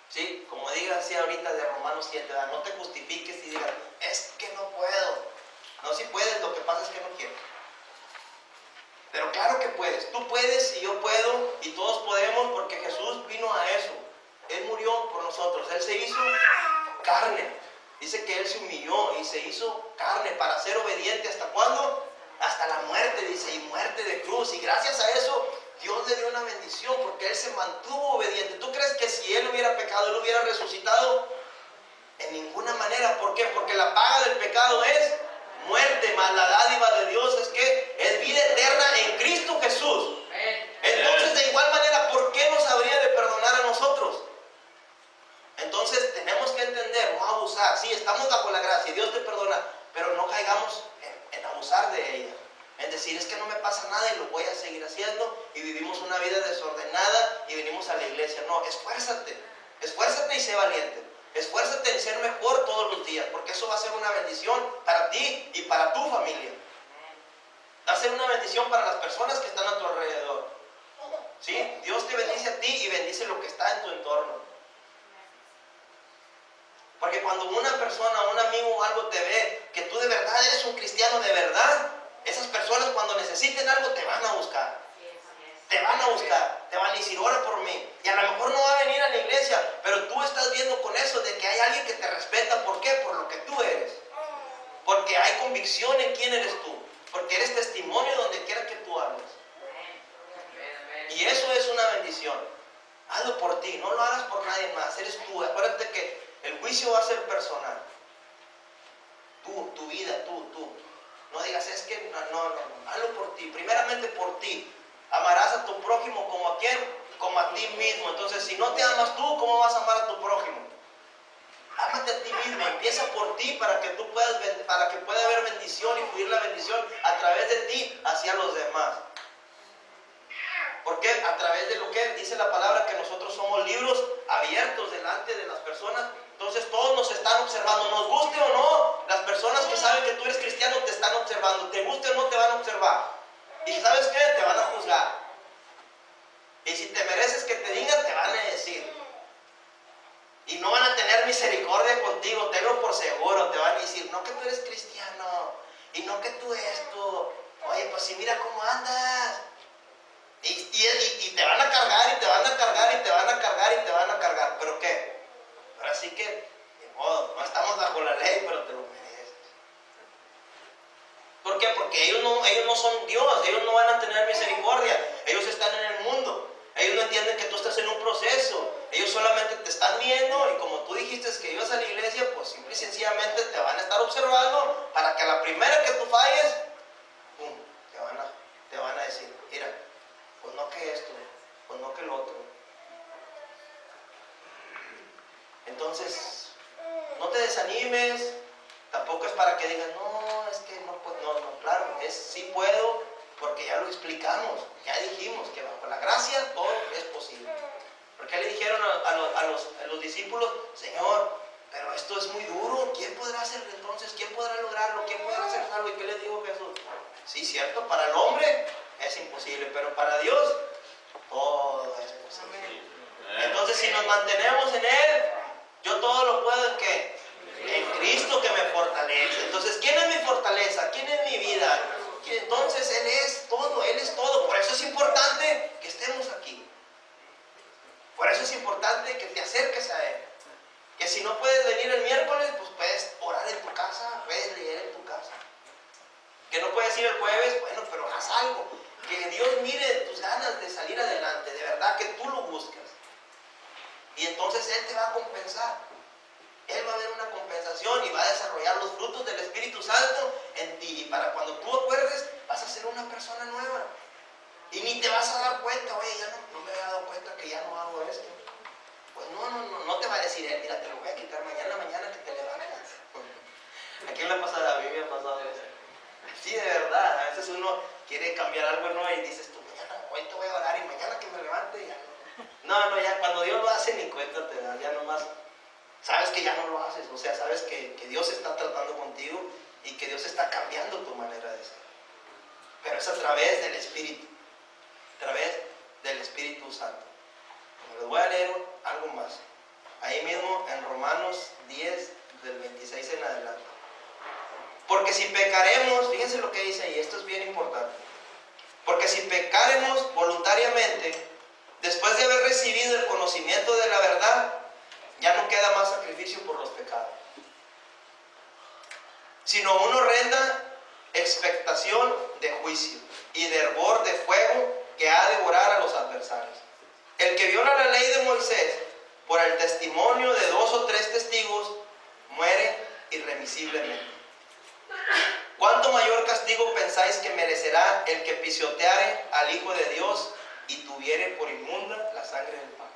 ¿Sí? Como diga así ahorita de Romanos 7, no te justifiques y digas, es que no puedo. No, si puedes, lo que pasa es que no quiero. Pero claro que puedes, tú puedes y yo puedo y todos podemos porque Jesús vino a eso. Él murió por nosotros, Él se hizo carne. Dice que Él se humilló y se hizo carne para ser obediente. ¿Hasta cuándo? Hasta la muerte, dice, y muerte de cruz. Y gracias a eso, Dios le dio una bendición porque Él se mantuvo obediente. ¿Tú crees que si Él hubiera pecado, Él hubiera resucitado? En ninguna manera. ¿Por qué? Porque la paga del pecado es muerte, mas la dádiva de Dios es que es vida eterna en Cristo Jesús. Entonces, de igual manera, ¿por qué nos habría de perdonar a nosotros? Entonces, tenemos que entender, no abusar. Sí, estamos bajo la gracia y Dios te perdona, pero no caigamos en abusar de ella. En decir, es que no me pasa nada y lo voy a seguir haciendo y vivimos una vida desordenada y venimos a la iglesia. No, esfuérzate y sé valiente. Esfuérzate en ser mejor todos los días, porque eso va a ser una bendición para ti y para tu familia. Va a ser una bendición para las personas que están a tu alrededor. ¿Sí? Dios te bendice a ti y bendice lo que está en tu entorno. Porque cuando una persona, un amigo o algo te ve, que tú de verdad eres un cristiano de verdad, esas personas cuando necesiten algo te van a buscar. Te van a buscar, te van a decir, ora por mí. Y a lo mejor no va a venir a la iglesia, pero tú estás viendo con eso de que hay alguien que te respeta. ¿Por qué? Por lo que tú eres. Porque hay convicción en quién eres tú. Porque eres testimonio donde quiera que tú hables. Y eso es una bendición. Hazlo por ti, no lo hagas por nadie más. Eres tú. Acuérdate que el juicio va a ser personal. Tú, tu vida, tú. No digas, es que no. Hazlo por ti. Primeramente por ti. Amarás a tu prójimo como a quién, como a ti mismo. Entonces, si no te amas tú, ¿cómo vas a amar a tu prójimo? Ámate a ti mismo. Empieza por ti para que tú puedas, para que pueda haber bendición y fluir la bendición a través de ti hacia los demás. ¿Por qué? A través de lo que dice la palabra, que nosotros somos libros abiertos delante de las personas. Entonces todos nos están observando, nos guste o no, las personas que saben que tú eres cristiano te están observando, te guste o no te van a observar. Y ¿sabes qué? Te van a juzgar. Y si te mereces que te digan, te van a decir. Y no van a tener misericordia contigo, tenlo por seguro. Te van a decir, no que tú eres cristiano, y no que tú esto. Oye, pues si mira cómo andas. Y te van a cargar, y te van a cargar, y te van a cargar, y te van a cargar. ¿Pero qué? Ahora sí que, de modo, no estamos bajo la ley, pero te lo mereces. ¿Por qué? Porque ellos no son Dios, ellos no van a tener misericordia. Ellos están en el mundo. Ellos no entienden que tú estás en un proceso. Ellos solamente te están viendo y como tú dijiste que ibas a la iglesia, pues simple y sencillamente te van a estar observando para que a la primera que tú falles, ¡pum!, te van a decir, mira, pues no que esto, pues no que lo otro. Entonces, no te desanimes, tampoco es para que digas, no, es que no, pues no, claro, es sí puedo, porque ya lo explicamos, ya dijimos que bajo la gracia todo es posible. Porque le dijeron a los discípulos, Señor, pero esto es muy duro, ¿quién podrá hacerlo entonces? ¿Quién podrá lograrlo? ¿Quién podrá hacer salvo? ¿Y qué le dijo Jesús? Sí, cierto, para el hombre es imposible, pero para Dios todo es posible. Entonces, si nos mantenemos en Él, yo todo lo puedo en ¿qué? Cristo que me fortalece. Entonces, ¿quién es mi fortaleza? ¿Quién es mi vida? Entonces Él es todo, Él es todo. Por eso es importante que estemos aquí. Por eso es importante que te acerques a Él. Que si no puedes venir el miércoles, pues puedes orar en tu casa, puedes leer en tu casa. Que no puedes ir el jueves, bueno, pero haz algo. Que Dios mire tus ganas de salir adelante, de verdad que tú lo buscas. Y entonces Él te va a compensar. Él va a ver una compensación y va a desarrollar los frutos del Espíritu Santo en ti. Y para cuando tú acuerdes, vas a ser una persona nueva. Y ni te vas a dar cuenta, oye, ya no me había dado cuenta que ya no hago esto. Pues no te va a decir Él, mira, te lo voy a quitar mañana que te levantas. ¿A quién le ha pasado? A mí me ha pasado eso. Sí, de verdad, a veces uno quiere cambiar algo, ¿no? Y dices tú, mañana, hoy te voy a orar y mañana que me levante ya no. Ya cuando Dios lo hace ni cuenta te da, ya nomás sabes que ya no lo haces, o sea, sabes que Dios está tratando contigo y que Dios está cambiando tu manera de ser. Pero es a través del Espíritu, a través del Espíritu Santo. Les voy a leer algo más. Ahí mismo en Romanos 10, del 26 en adelante. Porque si pecaremos, fíjense lo que dice ahí, esto es bien importante. Porque si pecaremos voluntariamente, después de haber recibido el conocimiento de la verdad, ya no queda más sacrificio por los pecados, sino una horrenda expectación de juicio y de hervor de fuego que ha de devorar a los adversarios. El que viola la ley de Moisés por el testimonio de 2 o 3 testigos muere irremisiblemente. ¿Cuánto mayor castigo pensáis que merecerá el que pisoteare al Hijo de Dios y tuviere por inmunda la sangre del pacto,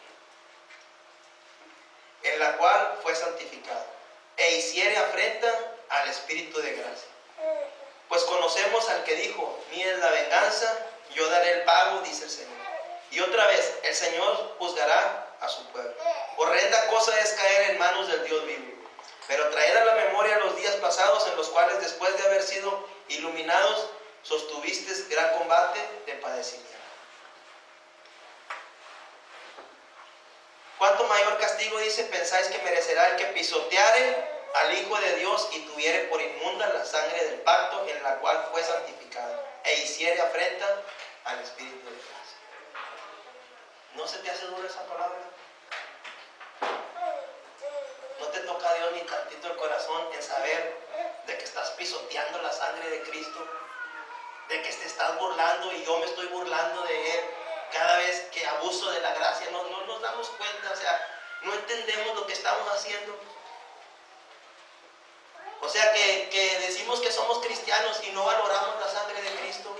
en la cual fue santificado, e hiciere afrenta al Espíritu de gracia? Pues conocemos al que dijo, mía es la venganza, yo daré el pago, dice el Señor. Y otra vez, el Señor juzgará a su pueblo. Horrenda cosa es caer en manos del Dios vivo. Pero traed a la memoria los días pasados en los cuales, después de haber sido iluminados, sostuvisteis gran combate de padecimiento. ¿Cuánto mayor castigo, dice, pensáis que merecerá el que pisoteare al Hijo de Dios y tuviere por inmunda la sangre del pacto en la cual fue santificado, e hiciere afrenta al Espíritu de gracia? ¿No se te hace dura esa palabra? ¿No te toca a Dios ni tantito el corazón en saber de que estás pisoteando la sangre de Cristo? De que te estás burlando y yo me estoy burlando de Él cada vez que abuso de la gracia. No nos damos cuenta, o sea, no entendemos lo que estamos haciendo. O sea, que decimos que somos cristianos y no valoramos la sangre de Cristo.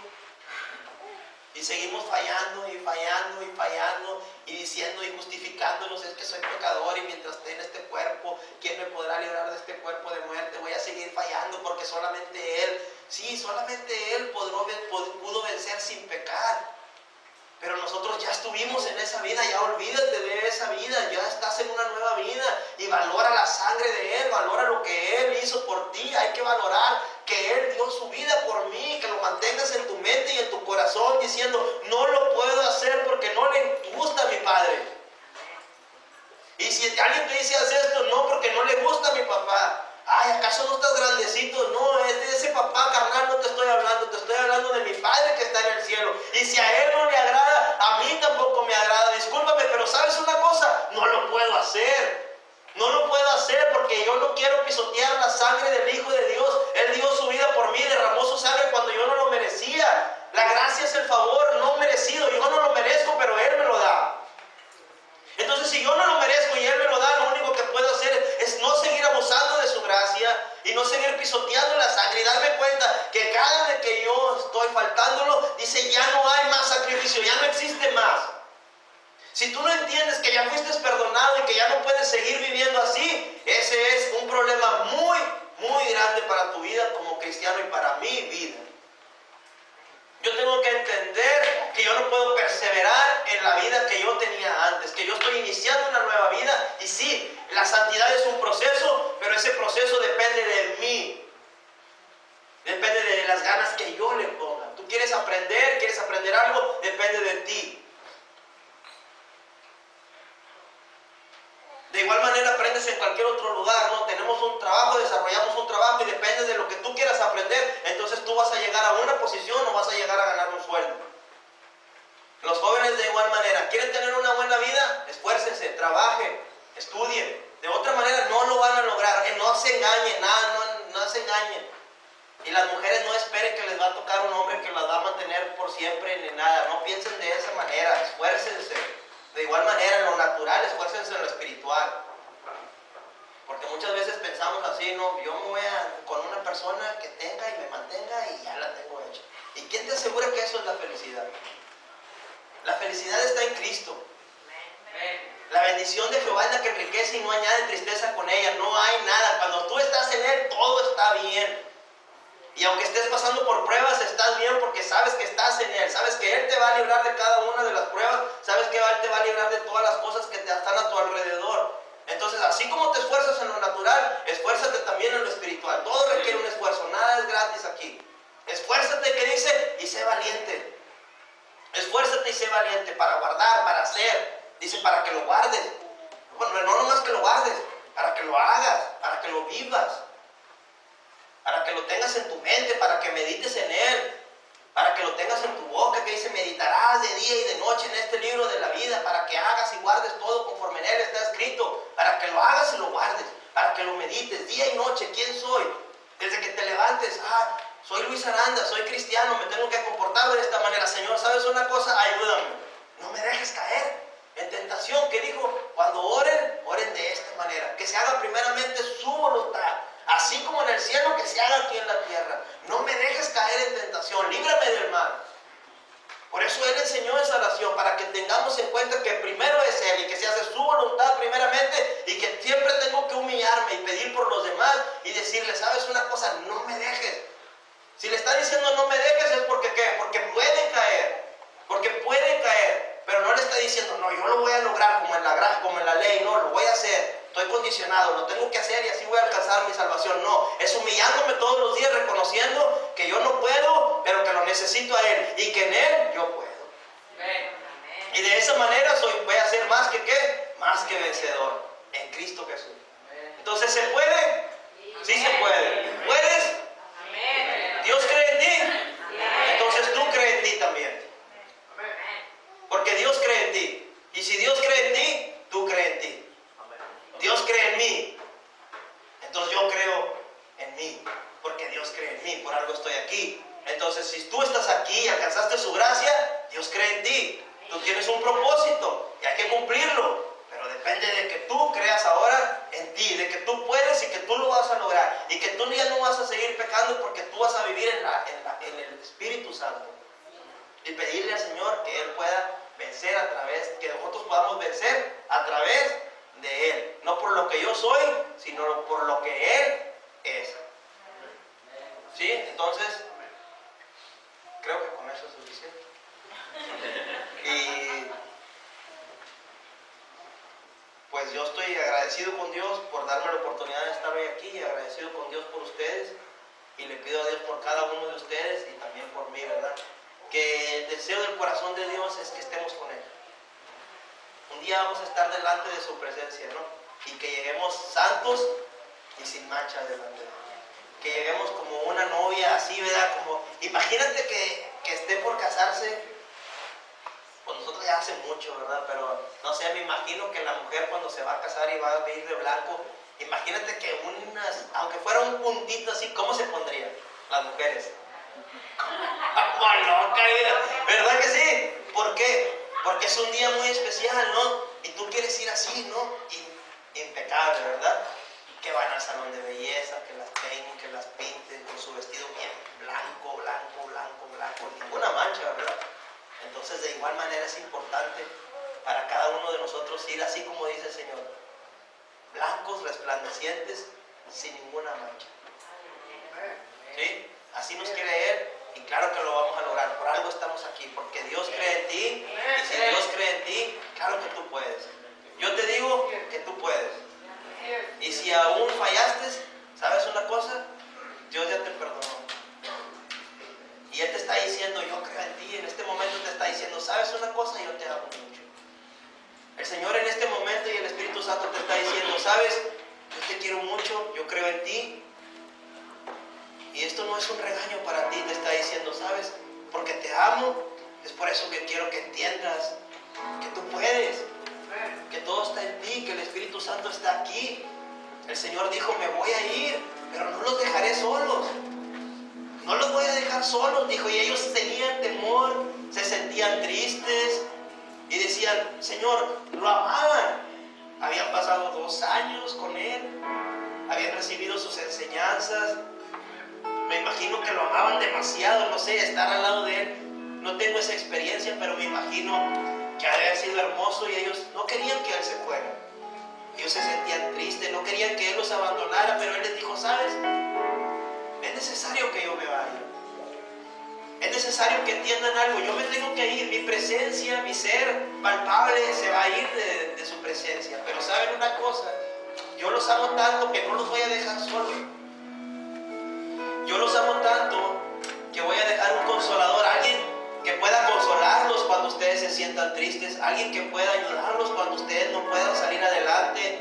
Y seguimos fallando y fallando y fallando y diciendo y justificándonos, es que soy pecador y mientras esté en este cuerpo, ¿quién me podrá librar de este cuerpo de muerte? Voy a seguir fallando porque solamente Él, sí, solamente Él pudo vencer sin pecar. Pero nosotros ya estuvimos en esa vida, ya olvídate de esa vida, ya estás en una nueva vida y valora la sangre de Él, valora lo que Él hizo por ti. Hay que valorar que Él dio su vida por mí, que lo mantengas en tu mente y en tu corazón diciendo, no lo puedo hacer porque no le gusta a mi padre. Y si alguien te dice, haz esto, no, porque no le gusta a mi papá. Ay, ¿acaso no estás grandecito? No, es de ese papá carnal no te estoy hablando de mi Padre que está en el cielo. Y si a Él no le agrada, a mí tampoco me agrada. Discúlpame, pero ¿sabes una cosa? No lo puedo hacer. No lo puedo hacer porque yo no quiero pisotear la sangre del Hijo de Dios. Él dio su vida por mí, derramó su sangre cuando yo no lo merecía. La gracia es el favor no merecido. Yo no lo merezco, pero Él me lo da. Entonces, si yo no lo merezco y Él me lo da, lo único que puedo hacer es no seguir abusando de su gracia y no seguir pisoteando la sangre y darme cuenta que cada vez que yo estoy faltándolo, dice, ya no hay más sacrificio, ya no existe más. Si tú no entiendes que ya fuiste perdonado y que ya no puedes seguir viviendo así, ese es un problema muy, muy grande para tu vida como cristiano y para mi vida. Yo tengo que entender que yo no puedo perseverar en la vida que yo tenía antes, que yo estoy iniciando una nueva vida. Y sí, la santidad es un proceso, pero ese proceso depende de mí. Depende de las ganas que yo le ponga. Tú quieres aprender algo, depende de ti. De igual manera aprendes en cualquier otro lugar, ¿no? Tenemos tenemos un trabajo, desarrollamos un trabajo y depende de lo que tú quieras aprender, entonces tú vas a llegar a una posición o vas a llegar a ganar un sueldo. Los jóvenes de igual manera, ¿quieren tener una buena vida? Esfuércense, trabajen, estudien. De otra manera no lo van a lograr. No se engañen, no se engañen. Y las mujeres no esperen que les va a tocar un hombre que las va a mantener por siempre ni nada. No piensen de esa manera, esfuércense. De igual manera en lo natural, esfuércense en lo espiritual. Porque muchas veces pensamos así, no, yo me voy con una persona que tenga y me mantenga y ya la tengo hecha. ¿Y quién te asegura que eso es la felicidad? La felicidad está en Cristo. La bendición de Jehová es la que enriquece y no añade tristeza con ella. No hay nada. Cuando tú estás en Él, todo está bien. Y aunque estés pasando por pruebas, estás bien porque sabes que estás en Él. Sabes que Él te va a librar de cada una de las pruebas. Sabes que Él te va a librar de todas las cosas que te están a tu alrededor. Entonces, así como te esfuerzas en lo natural, esfuérzate también en lo espiritual. Todo requiere un esfuerzo. Nada es gratis aquí. Esfuérzate, que dice, y sé valiente. Esfuérzate y sé valiente para guardar, para hacer. Dice, para que lo guardes. Bueno, no nomás que lo guardes, para que lo hagas, para que lo vivas, para que lo tengas en tu mente, para que medites en Él, para que lo tengas en tu boca, que dice, meditarás de día y de noche en este libro de la vida, para que hagas y guardes todo conforme en Él está escrito, para que lo hagas y lo guardes, para que lo medites día y noche. ¿Quién soy? Desde que te levantes, soy Luis Aranda, soy cristiano, me tengo que comportar de esta manera. Señor, ¿sabes una cosa? Ayúdame, no me dejes caer en tentación. Que dijo, cuando oren, oren de esta manera, que se haga primeramente su voluntad, así como en el cielo, que se haga aquí en la tierra. No me dejes caer en tentación, líbrame del mal. Por eso Él enseñó esa oración, para que tengamos en cuenta que primero es Él y que se hace su voluntad primeramente, y que siempre tengo que humillarme y pedir por los demás y decirle, ¿sabes una cosa? No me dejes. Si le está diciendo no me dejes, es porque ¿qué? Porque puede caer, pero no le está diciendo, no, yo lo voy a lograr como en la ley, no, lo voy a hacer, estoy condicionado, lo tengo que hacer y así voy a alcanzar mi salvación. No, es humillándome todos los días, reconociendo que yo no puedo, pero que lo necesito a Él, y que en Él yo puedo. Y de esa manera voy a ser más que ¿qué? Más que vencedor en Cristo Jesús. Entonces, ¿se puede? Sí se puede. ¿Puedes? ¿Dios cree en ti? Entonces tú crees en ti también. Porque Dios cree en ti. Y si Dios cree en ti, tú crees en ti. Dios cree en mí. Entonces yo creo en mí. Porque Dios cree en mí. Por algo estoy aquí. Entonces, si tú estás aquí y alcanzaste su gracia, Dios cree en ti. Tú tienes un propósito y hay que cumplirlo. Pero depende de que tú creas ahora en ti, de que tú puedes y que tú lo vas a lograr. Y que tú ya no vas a seguir pecando, porque tú vas a vivir en el Espíritu Santo. Y pedirle al Señor que Él pueda vencer que nosotros podamos vencer a través de Él. No por lo que yo soy, sino por lo que Él es. ¿Sí? Entonces, creo que con eso es suficiente. Y pues yo estoy agradecido con Dios por darme la oportunidad de estar hoy aquí, y agradecido con Dios por ustedes, y le pido a Dios por cada uno de ustedes y también por mí, ¿verdad? Que el deseo del corazón de Dios es que estemos con Él. Un día vamos a estar delante de su presencia, ¿no? Y que lleguemos santos y sin mancha delante de Él. Que lleguemos como una novia así, ¿verdad? Imagínate que esté por casarse. Pues nosotros ya hace mucho, ¿verdad? Pero no sé, me imagino que la mujer cuando se va a casar y va a ir de blanco, imagínate que aunque fuera un puntito así, ¿cómo se pondrían las mujeres? ¡Como loca, ¿verdad que sí? ¿Por qué? Porque es un día muy especial, ¿no? Y tú quieres ir así, ¿no? Impecable, ¿verdad? Que van al salón de belleza, que las peinen, que las pinten, con su vestido bien blanco, ninguna mancha, ¿verdad? Entonces, de igual manera es importante para cada uno de nosotros ir así como dice el Señor, blancos, resplandecientes, sin ninguna mancha. ¿Sí? Así nos quiere Él, y claro que lo vamos a lograr. Por algo estamos aquí, porque Dios cree en ti, y si Dios cree en ti, claro que tú puedes. Yo te digo que tú puedes. Y si aún fallaste, ¿sabes una cosa? Dios ya te perdonó. Y Él te está diciendo, yo creo en ti. En este momento te está diciendo, ¿sabes una cosa? Yo te amo mucho. El Señor en este momento y el Espíritu Santo te está diciendo, ¿sabes? Yo te quiero mucho, yo creo en ti. Y esto no es un regaño para ti, te está diciendo, ¿sabes? Porque te amo, es por eso que quiero que entiendas que tú puedes, que todo está en ti, que el Espíritu Santo está aquí. El Señor dijo, me voy a ir, pero no los dejaré solos. No los voy a dejar solos, dijo, y ellos tenían temor, se sentían tristes y decían, Señor, lo amaban. Habían pasado 2 años con Él, habían recibido sus enseñanzas. Me imagino que lo amaban demasiado, no sé, estar al lado de Él. No tengo esa experiencia, pero me imagino que había sido hermoso y ellos no querían que Él se fuera. Ellos se sentían tristes, no querían que Él los abandonara, pero Él les dijo, ¿sabes? Es necesario que yo me vaya. Es necesario que entiendan algo. Yo me tengo que ir. Mi presencia, mi ser palpable se va a ir de su presencia. Pero ¿saben una cosa? Yo los amo tanto que no los voy a dejar solos. Yo los amo tanto que voy a dejar un consolador, alguien que pueda consolarlos cuando ustedes se sientan tristes, alguien que pueda ayudarlos cuando ustedes no puedan salir adelante,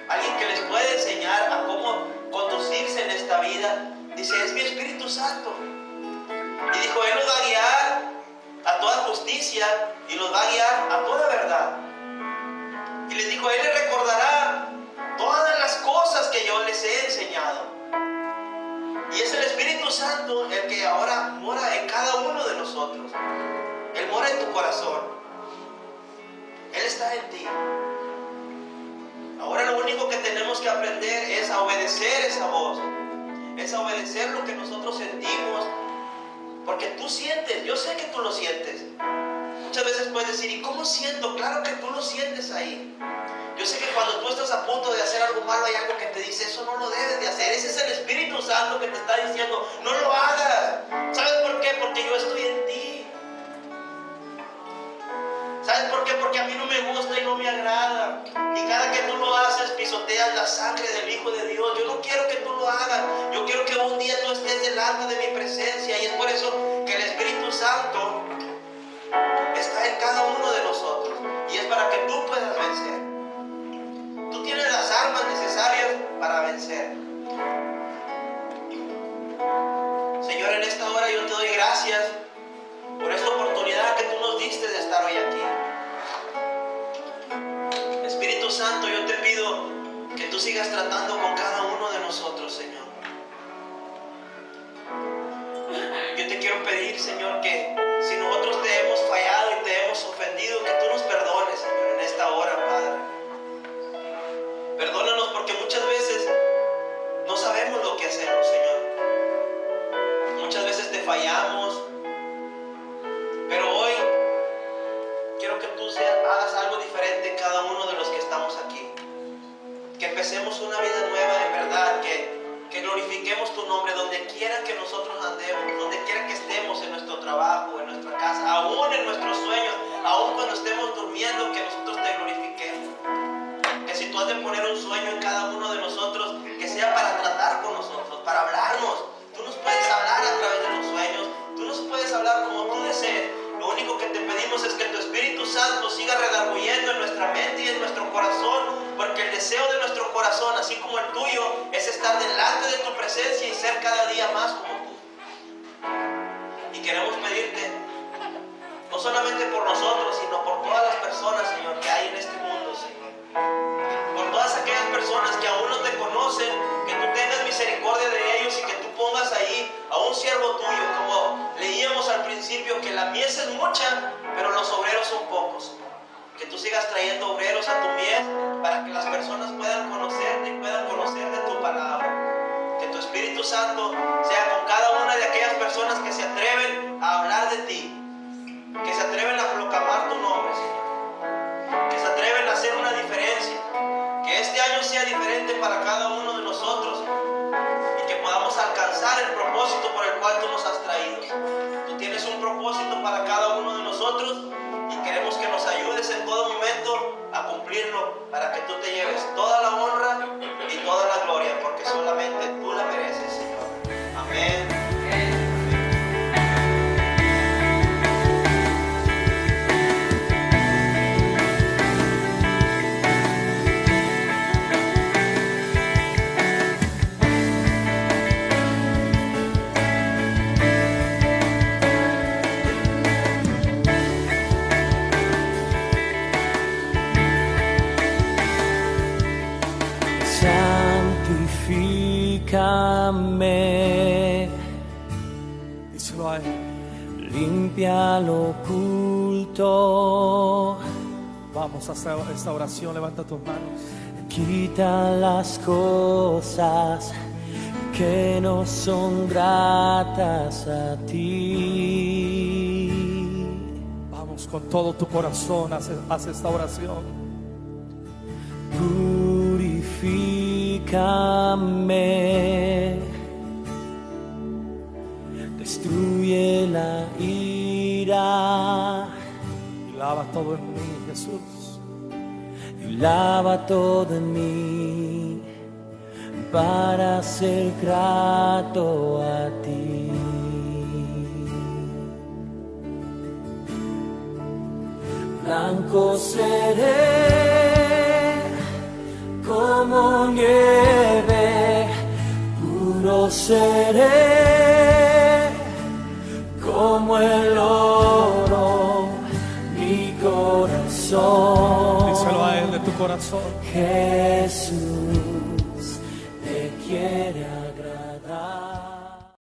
alguien que les pueda enseñar a cómo conducirse en esta vida. Dice, es mi Espíritu Santo. Y dijo, Él los va a guiar a toda justicia y los va a guiar a toda verdad. Y les dijo, Él les recordará todas las cosas que yo les he enseñado. Y es el Espíritu Santo el que ahora mora en cada uno de nosotros. Él mora en tu corazón. Él está en ti. Ahora lo único que tenemos que aprender es a obedecer esa voz. Es a obedecer lo que nosotros sentimos. Porque tú sientes, yo sé que tú lo sientes. Muchas veces puedes decir, ¿y cómo siento? Claro que tú lo sientes ahí. Yo sé que cuando tú estás a punto de hacer algo malo hay algo que te dice, eso no lo debes de hacer. Ese es el Espíritu Santo que te está diciendo, no lo hagas. ¿Sabes por qué? Porque yo estoy en ti. ¿Sabes por qué? Porque a mí no me gusta y no me agrada. Y cada que tú lo haces, pisoteas la sangre del Hijo de Dios. Yo no quiero que tú lo hagas. Yo quiero que un día tú estés delante de mi presencia. Y es por eso que el Espíritu Santo está en cada uno de nosotros. Y es para que tú puedas vencer. Tú tienes las armas necesarias para vencer. Señor, en esta hora yo te doy gracias por esta oportunidad que tú nos diste de estar hoy aquí. Espíritu Santo, yo te pido que tú sigas tratando con cada uno de nosotros, Señor. Yo te quiero pedir, Señor, que si nosotros te hemos fallado y te hemos ofendido, que tú nos perdones, Señor, en esta hora, Padre. Perdónanos porque muchas veces no sabemos lo que hacemos, Señor. Muchas veces te fallamos. Pero hoy quiero que tú hagas algo diferente en cada uno de los que estamos aquí. Que empecemos una vida nueva en verdad, que glorifiquemos tu nombre donde quiera que nosotros andemos, donde quiera que estemos, en nuestro trabajo, en nuestra casa, aún en nuestros sueños, aún cuando estemos durmiendo, que nosotros te glorifiquemos. Que si tú has de poner un sueño en cada uno de nosotros, que sea para tratar con nosotros, para hablarnos. Tú nos puedes hablar a través de los sueños, tú nos puedes hablar como tú desees. Lo único que te pedimos es que tu Espíritu Santo siga redarguyendo en nuestra mente y en nuestro corazón, porque el deseo de nuestro corazón, así como el tuyo, es estar delante de tu presencia y ser cada día más como tú. Y queremos pedirte, no solamente por nosotros, sino por todas las personas, Señor, que hay en este mundo, Señor. Por todas aquellas personas que aún no te conocen, que tú tengas misericordia de ellos y que tú pongas ahí a un siervo tuyo, como leíamos al principio, que la mies es mucha, pero los obreros son pocos. Que tú sigas trayendo obreros a tu mies para que las personas puedan conocerte y puedan conocer de tu palabra. Que tu Espíritu Santo sea con cada una de aquellas personas que se atreven a hablar de ti, que se atreven a proclamar tu nombre, Señor, que se atreven a hacer una diferencia. Que este año sea diferente para cada uno de nosotros y que podamos alcanzar el propósito por el cual tú nos has traído. Tú tienes un propósito para cada uno de nosotros y queremos que nos ayudes en todo momento a cumplirlo, para que tú te lleves toda la honra y toda la gloria, porque solamente tú la mereces, Señor. Amén. Purifícame, Díselo a Él. limpia lo oculto, Vamos a hacer esta oración. Levanta tus manos. quita las cosas que no son gratas a ti. Vamos con todo tu corazón. Haz esta oración. Purifícame, destruye la ira Y lava todo en mí, Jesús. y lava todo en mí para ser grato a ti. Blanco seré como nieve, puro seré como el oro, mi corazón. Díselo a Él de tu corazón. Jesús te quiere agradar.